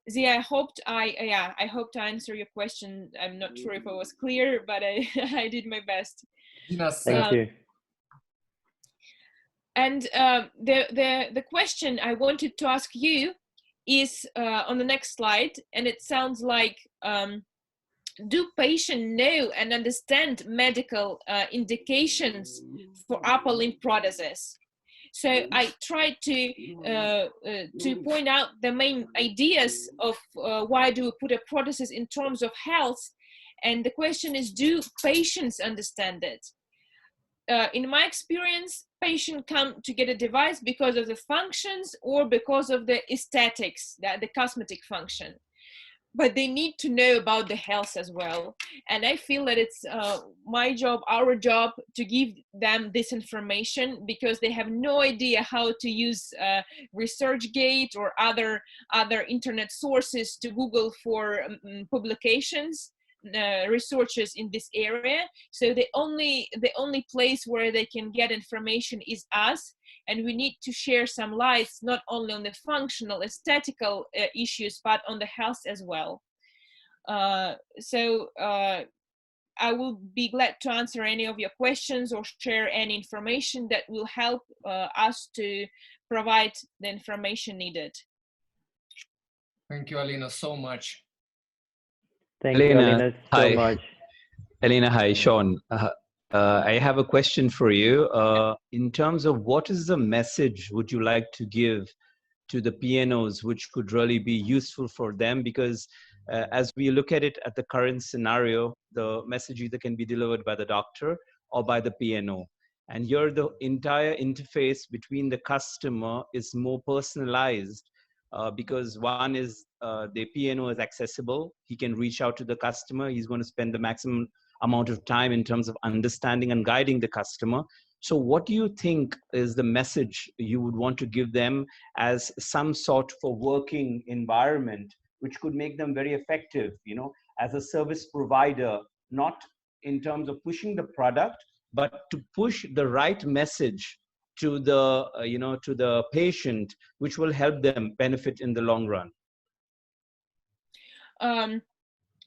Zia, I hoped to answer your question. I'm not sure if I was clear, but I, I did my best. Thank you. And the question I wanted to ask you is on the next slide, and it sounds like, do patients know and understand medical indications for upper limb prosthesis? So I tried to point out the main ideas of why do we put a prosthesis in terms of health, and the question is, do patients understand it? In my experience, patients come to get a device because of the functions or because of the aesthetics, the cosmetic function. But they need to know about the health as well. And I feel that it's my job, our job, to give them this information, because they have no idea how to use ResearchGate or other internet sources to Google for publications, researchers in this area. So the only place where they can get information is us. And we need to share some lights, not only on the functional, aesthetical issues, but on the health as well. I will be glad to answer any of your questions or share any information that will help us to provide the information needed. Thank you, Alina, so much. Thank you, Alina, so much. Alina, hi, Sean. I have a question for you. In terms of what is the message would you like to give to the PNOs, which could really be useful for them? Because as we look at it at the current scenario, the message either can be delivered by the doctor or by the PNO. And here the entire interface between the customer is more personalized because one is the PNO is accessible. He can reach out to the customer. He's going to spend the maximum amount of time in terms of understanding and guiding the customer. So what do you think is the message you would want to give them as some sort of working environment, which could make them very effective, you know, as a service provider, not in terms of pushing the product, but to push the right message to the, to the patient, which will help them benefit in the long run?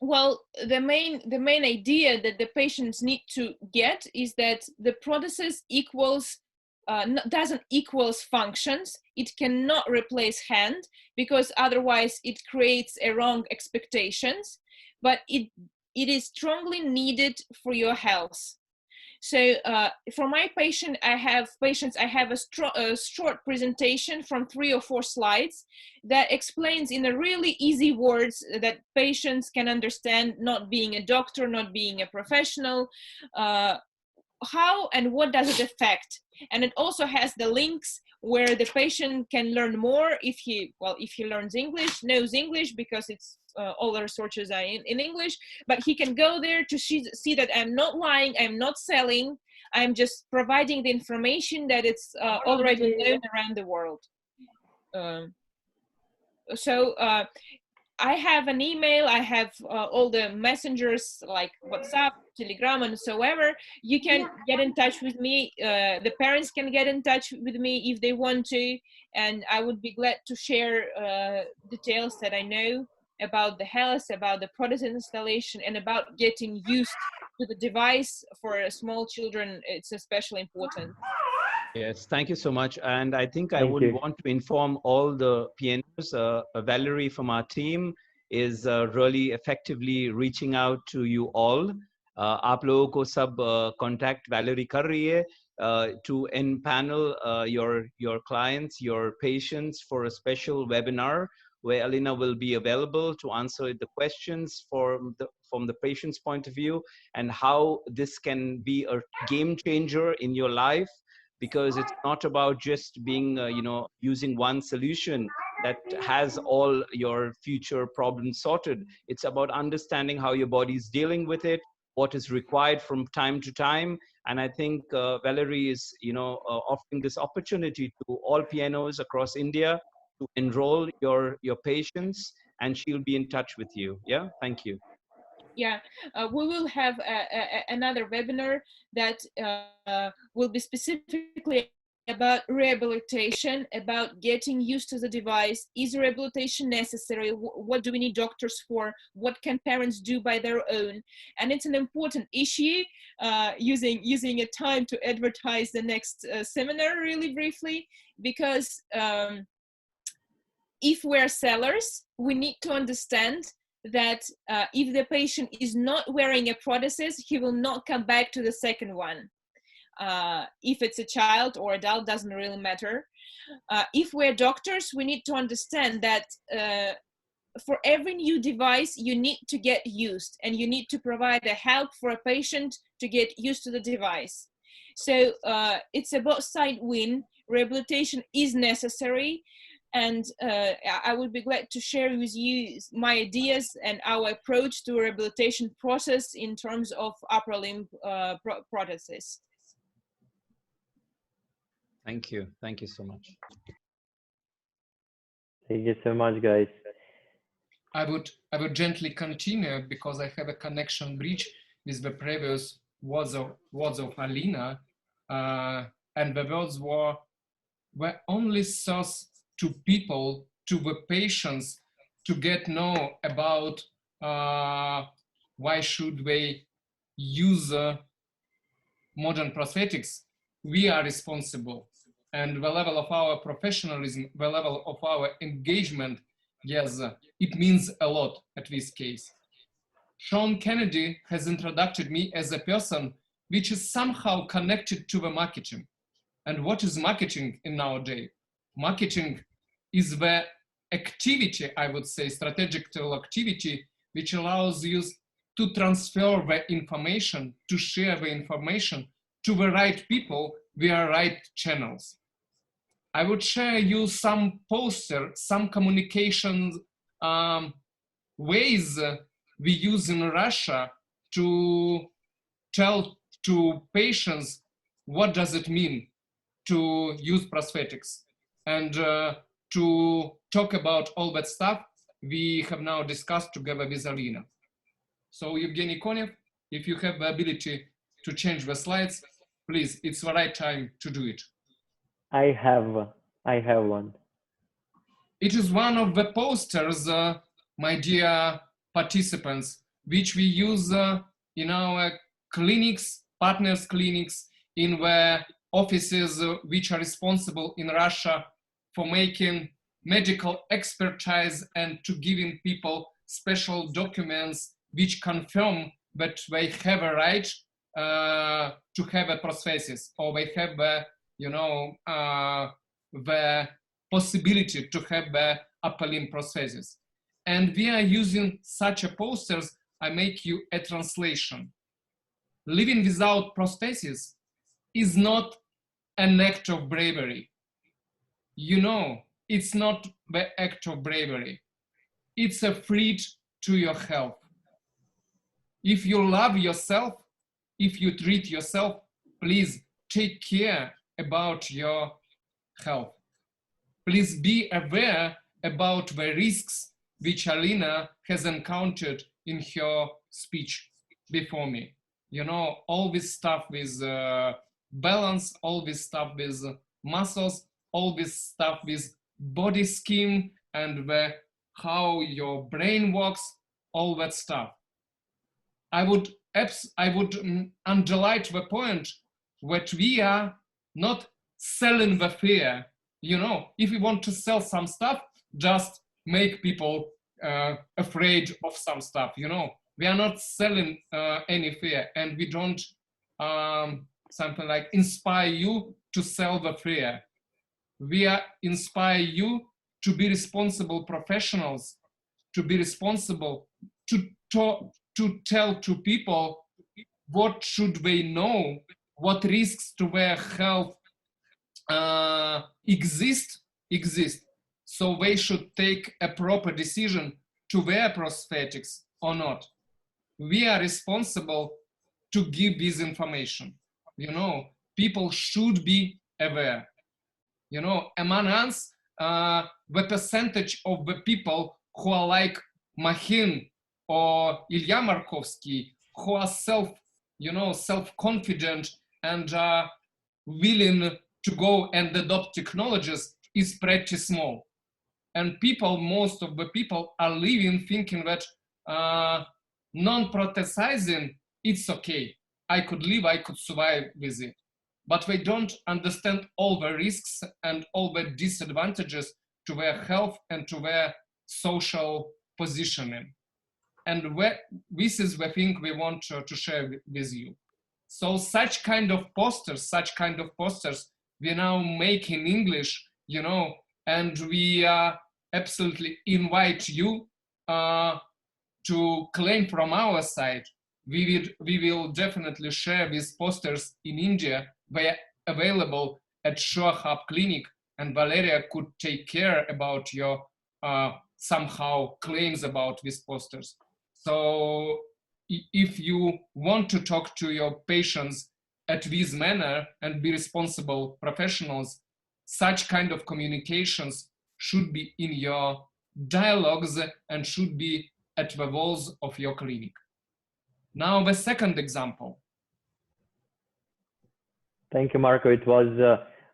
Well, the main idea that the patients need to get is that the prosthesis doesn't equals functions. It cannot replace hand, because otherwise it creates a wrong expectations, but it is strongly needed for your health. So for my patients, I have a short presentation from 3 or 4 slides that explains in a really easy words that patients can understand, not being a doctor, not being a professional, how and what does it affect. And it also has the links where the patient can learn more if he learns English, knows English, because it's all the resources are in English, but he can go there to see that I'm not lying, I'm not selling, I'm just providing the information that it's already known around the world. I have an email, I have all the messengers like WhatsApp, Telegram, and so ever. You can get in touch with me. The parents can get in touch with me if they want to, and I would be glad to share details that I know about the health, about the product installation, and about getting used to the device. For small children, it's especially important. Yes, thank you so much. And I think I would want to inform all the PNOs. Valerie from our team is really effectively reaching out to you all. आप लोगों को सब contact Valerie कर रही है to empanel your clients, your patients for a special webinar where Alina will be available to answer the questions from the patient's point of view, and how this can be a game changer in your life. Because it's not about just being, using one solution that has all your future problems sorted. It's about understanding how your body is dealing with it, what is required from time to time. And I think Valerie is, offering this opportunity to all PNOs across India to enroll your patients, and she'll be in touch with you. Yeah, thank you. Yeah, we will have another webinar that will be specifically about rehabilitation, about getting used to the device. Is rehabilitation necessary? What do we need doctors for? What can parents do by their own? And it's an important issue, using a time to advertise the next seminar really briefly, because if we're sellers, we need to understand that if the patient is not wearing a prosthesis, he will not come back to the second one. If it's a child or adult, doesn't really matter. If we're doctors, we need to understand that for every new device, you need to get used, and you need to provide a help for a patient to get used to the device. So it's a both side win. Rehabilitation is necessary, and I would be glad to share with you my ideas and our approach to rehabilitation process in terms of upper limb prosthesis. Thank you. Thank you so much. Thank you so much, guys. I would gently continue because I have a connection bridge with the previous words of Alina, and the words were only source to people, to the patients, to get know about why should they use modern prosthetics. We are responsible, and the level of our professionalism, the level of our engagement, yes, it means a lot at this case. Sean Kennedy has introduced me as a person which is somehow connected to the marketing. And what is marketing in nowadays? Marketing is the activity, I would say, strategical activity, which allows you to transfer the information, to share the information to the right people via right channels. I would share you some poster, some communication ways we use in Russia to tell to patients what does it mean to use prosthetics, and to talk about all that stuff we have now discussed together with Alina. So Evgeny Konev, if you have the ability to change the slides, please, it's the right time to do it. I have one. It is one of the posters, my dear participants, which we use in our clinics, partners clinics, in the offices which are responsible in Russia for making medical expertise and to giving people special documents which confirm that they have a right to have a prosthesis, or they have the possibility to have the upper limb prosthesis. And we are using such a posters. I make you a translation. Living without prosthesis is not an act of bravery. You know, it's not the act of bravery. It's a threat to your health. If you love yourself, if you treat yourself, please take care about your health. Please be aware about the risks which Alina has encountered in her speech before me. You know, all this stuff with balance, all this stuff with muscles, all this stuff with body scheme and how your brain works, all that stuff. I would underline the point that we are not selling the fear. You know, if we want to sell some stuff, just make people afraid of some stuff. You know, we are not selling any fear, and we don't something like inspire you to sell the fear. We are inspire you to be responsible professionals, to be responsible, to tell to people what should they know, what risks to their health exist, so they should take a proper decision to wear prosthetics or not. We are responsible to give this information. You know, people should be aware. You know, among us, the percentage of the people who are like Mahin or Ilya Markovsky, who are self-confident and are willing to go and adopt technologies is pretty small. And people, most of the people are living thinking that non-prosthesizing, it's okay. I could live, I could survive with it. But they don't understand all the risks and all the disadvantages to their health and to their social positioning. And this is the thing we want to share with you. So such kind of posters we now make in English, you know, and we absolutely invite you to claim from our side. We will definitely share these posters in India. They are available at Shore Hub Clinic, and Valeria could take care about your somehow claims about these posters. So if you want to talk to your patients at this manner and be responsible professionals, such kind of communications should be in your dialogues and should be at the walls of your clinic. Now the second example. Thank you, Marco. It was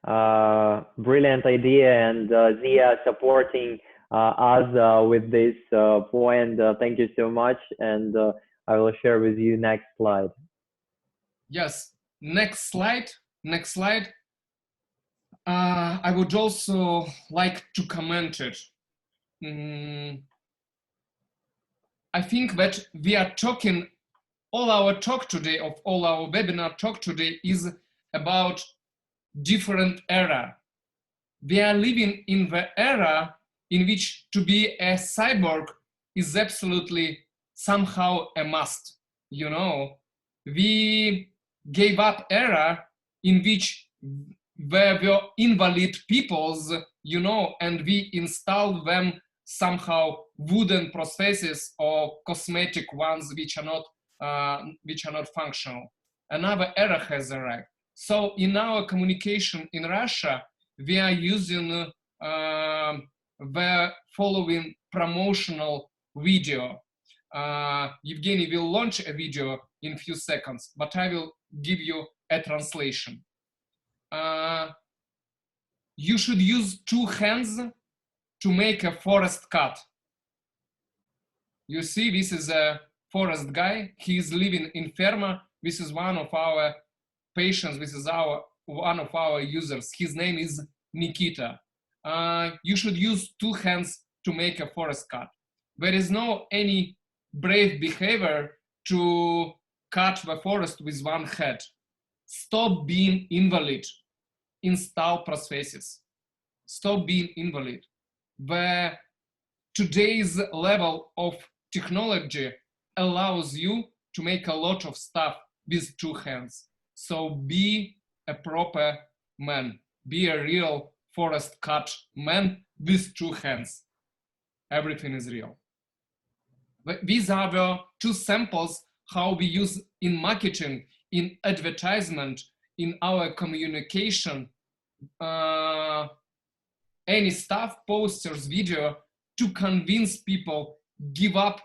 a brilliant idea, and Zia supporting us with this point. Thank you so much, and I will share with you next slide. Yes, next slide. Next slide. I would also like to comment it. I think that we are talking, all our talk today, of all our webinar talk today is about different era. We are living in the era in which to be a cyborg is absolutely somehow a must. You know, we gave up era in which there were invalid peoples, you know, and we installed them somehow wooden prostheses or cosmetic ones which are not functional. Another era has arrived. So in our communication in Russia, we are using the following promotional video. Evgeny will launch a video in a few seconds, but I will give you a translation. You should use 2 hands to make a forest cut. You see, this is a forest guy. He is living in Ferma. This is one of our patients. This is one of our users. His name is Nikita. You should use 2 hands to make a forest cut. There is no any brave behavior to cut the forest with 1 hand. Stop being invalid. Install prosthesis. Stop being invalid. Today's level of technology allows you to make a lot of stuff with 2 hands. So be a proper man. Be a real forest cut man with 2 hands. Everything is real. But these are the 2 samples how we use in marketing, in advertisement, in our communication, any stuff, posters, video, to convince people give up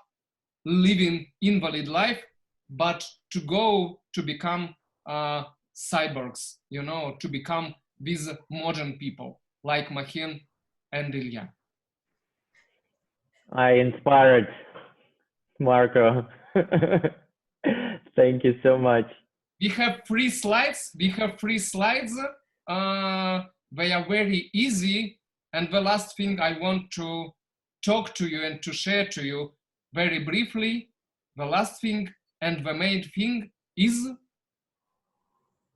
living invalid life, but to go to become cyborgs, you know, to become these modern people like Mahin and Ilya. I inspired, Marco. Thank you so much. We have 3 slides. We have 3 slides. They are very easy. And the last thing I want to talk to you and to share to you very briefly, the last thing and the main thing is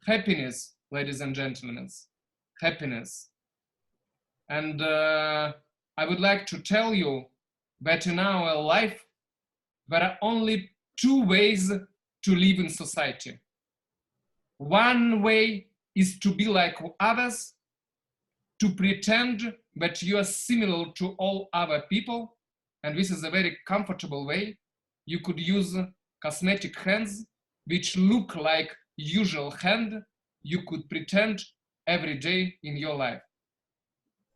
happiness, ladies and gentlemen. Happiness. And I would like to tell you that in our life, there are only 2 ways to live in society. One way is to be like others, to pretend that you are similar to all other people, and this is a very comfortable way. You could use cosmetic hands which look like usual hand. You could pretend every day in your life.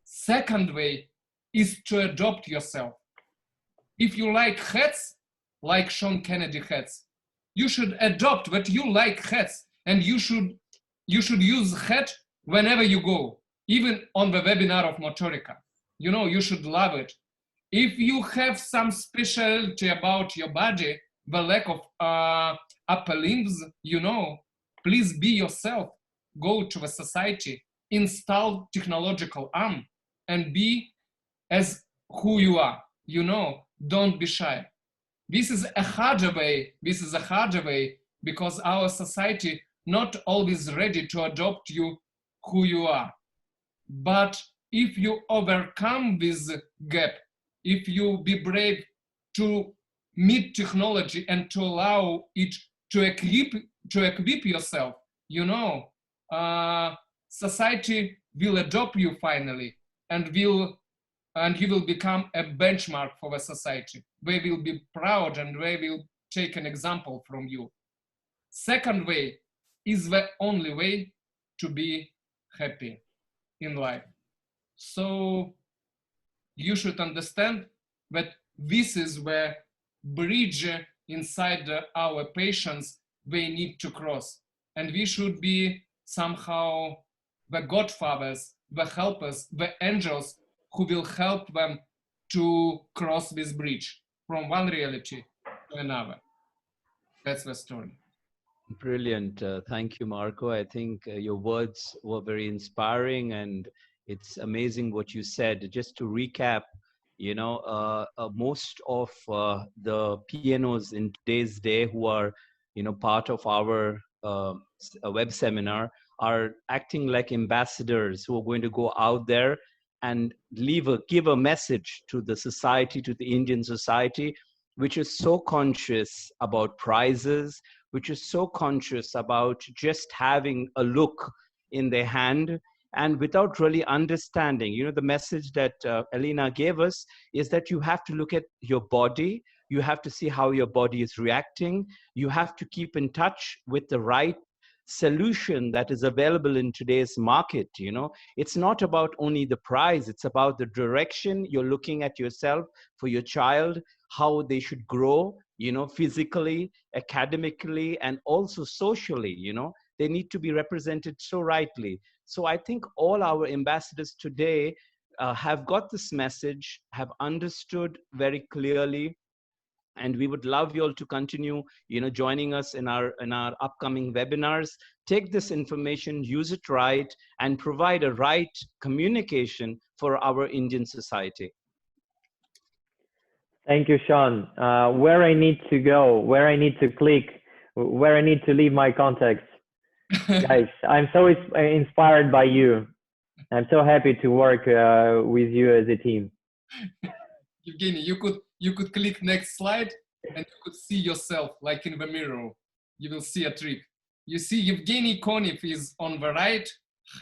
Second way is to adopt yourself. If you like hats, like Sean Kennedy hats, you should adopt that you like hats, and you should use hat whenever you go, even on the webinar of Motorica. You know, you should love it. If you have some specialty about your body, the lack of upper limbs, you know, please be yourself. Go to the society, install technological arm, and be as who you are. You know, don't be shy. This is a harder way. This is a harder way because our society not always ready to adopt you who you are. But if you overcome this gap, if you be brave to meet technology and to allow it to equip yourself, you know, society will adopt you finally, and you will become a benchmark for the society. They will be proud and they will take an example from you. Second way is the only way to be happy in life. So you should understand that this is where bridge inside our patients they need to cross. And we should be somehow the godfathers, the helpers, the angels who will help them to cross this bridge from one reality to another. That's the story. Brilliant. Thank you, Marco. I think your words were very inspiring, and it's amazing what you said. Just to recap, you know, most of the PNOs in today's day who are, you know, part of our web seminar are acting like ambassadors who are going to go out there and give a message to the society, to the Indian society, which is so conscious about prizes, which is so conscious about just having a look in their hand and without really understanding. You know, the message that Elena gave us is that you have to look at your body, you have to see how your body is reacting, you have to keep in touch with the right solution that is available in today's market. You know, it's not about only the prize, it's about the direction you're looking at yourself for your child, how they should grow, you know, physically, academically, and also socially. You know, they need to be represented so rightly. So I think all our ambassadors today have got this message, have understood very clearly, and we would love you all to continue, you know, joining us in our upcoming webinars. Take this information, use it right, and provide a right communication for our Indian society. Thank you, Sean. Where I need to go, where I need to click, where I need to leave my contacts. Guys, I'm so inspired by you. I'm so happy to work with you as a team. Evgeny, you could click next slide and you could see yourself like in the mirror. You will see a trick. You see Evgeny Konev is on the right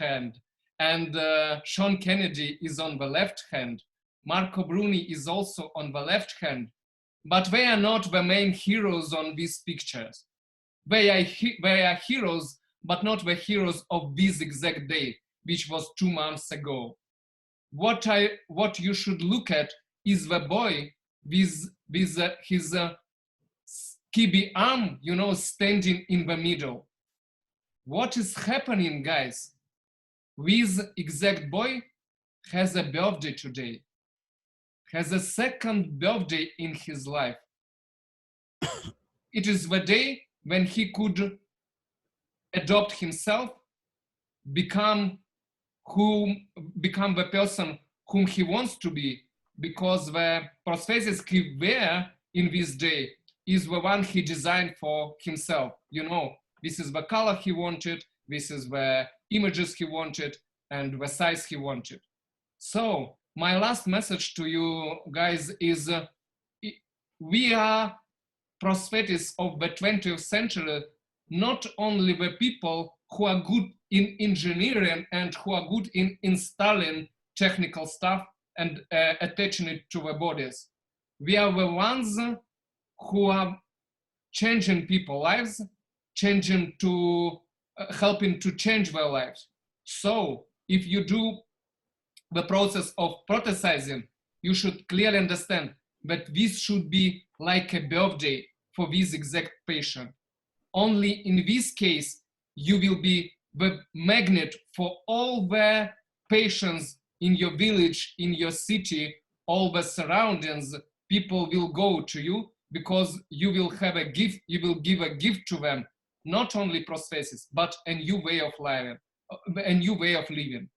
hand and Sean Kennedy is on the left hand. Marco Bruni is also on the left hand, but they are not the main heroes on these pictures. They are heroes, but not the heroes of this exact day, which was 2 months ago. What you should look at is the boy with his skibby arm, you know, standing in the middle. What is happening, guys? This exact boy has a birthday today, has a second birthday in his life. It is the day when he could adopt himself, become the person whom he wants to be, because the prosthesis he wear in this day is the one he designed for himself. You know, this is the color he wanted, this is the images he wanted, and the size he wanted. So my last message to you guys is we are prosthetists of the 20th century, not only the people who are good in engineering and who are good in installing technical stuff and attaching it to the bodies. We are the ones who are changing people's lives, helping to change their lives. So if you do the process of prothesizing, you should clearly understand that this should be like a birthday for this exact patient. Only in this case, you will be the magnet for all the patients in your village, in your city, all the surroundings. People will go to you because you will have a gift, you will give a gift to them, not only prosthesis, but a new way of living, a new way of living.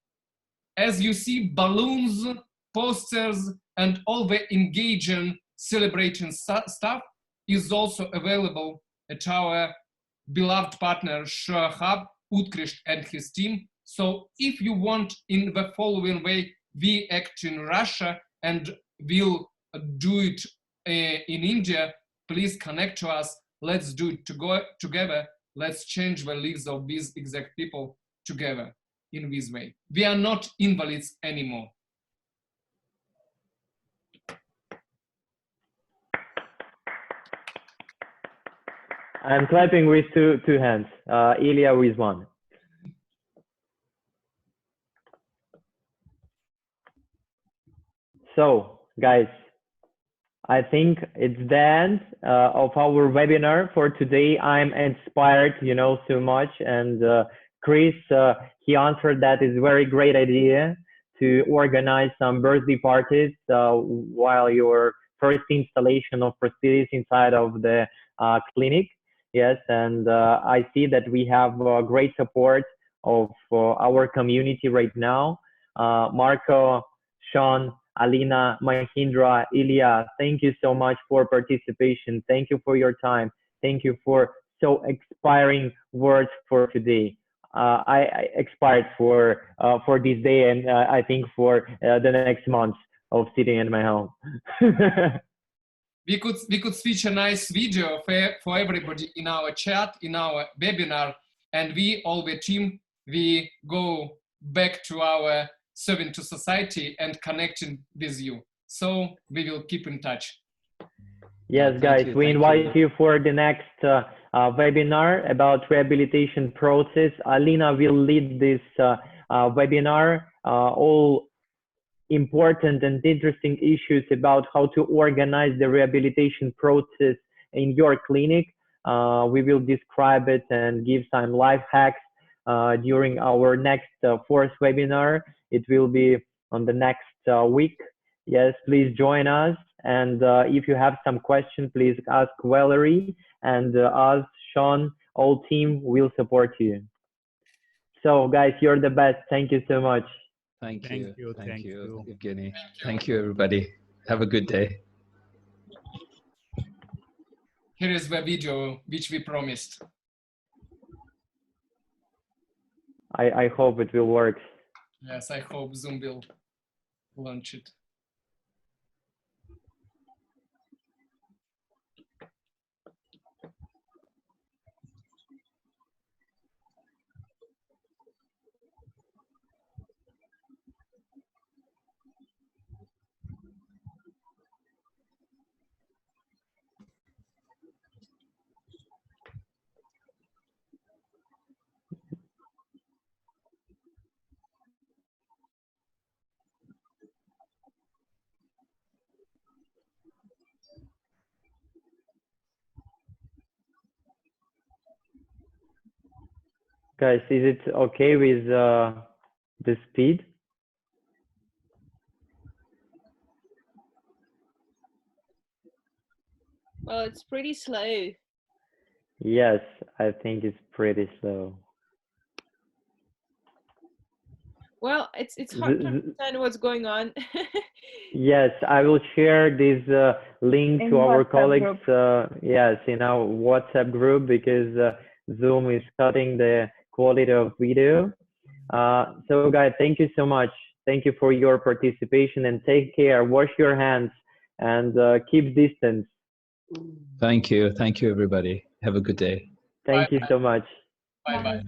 As you see, balloons, posters, and all the engaging, celebrating stuff is also available at our beloved partner, Hub, Utkrist and his team. So if you want in the following way, we act in Russia and we'll do it in India, please connect to us. Let's do it together. Let's change the lives of these exact people together in this way. We are not invalids anymore. I'm clapping with two hands. Ilya with one. So, guys, I think it's the end of our webinar for today. I'm inspired, you know, so much. And Chris, he answered that it's a very great idea to organize some birthday parties while your first installation of prosthesis inside of the clinic. Yes, and I see that we have great support of our community right now. Marco, Sean, Alina, Mahindra, Ilya, thank you so much for participation. Thank you for your time. Thank you for so inspiring words for today. I expired for this day, and I think for the next month of sitting in my home. We could switch a nice video for everybody in our chat, in our webinar, and we, all the team, we go back to our serving to society and connecting with you. So we will keep in touch. Yes, guys, we invite you for the next webinar about rehabilitation process. Alina will lead this webinar, all important and interesting issues about how to organize the rehabilitation process in your clinic. We will describe it and give some life hacks during our next fourth webinar. It will be on the next week. Yes, please join us. And if you have some questions, please ask Valerie, and us, Sean, all team will support you. So guys, you're the best. Thank you so much. Thank you, Thank you. Evgeny. Thank you, everybody. Have a good day. Here is the video which we promised. I hope it will work. Yes, I hope Zoom will launch it. Guys, is it okay with the speed? Well, it's pretty slow. Yes, I think it's pretty slow. Well, it's hard to understand what's going on. Yes, I will share this link In to our WhatsApp colleagues. Yes, in our WhatsApp group, because Zoom is cutting the quality of video. So guys, thank you so much. Thank you for your participation, and take care. Wash your hands and keep distance. Thank you. Thank you, everybody. Have a good day. Thank you so much. Bye-bye.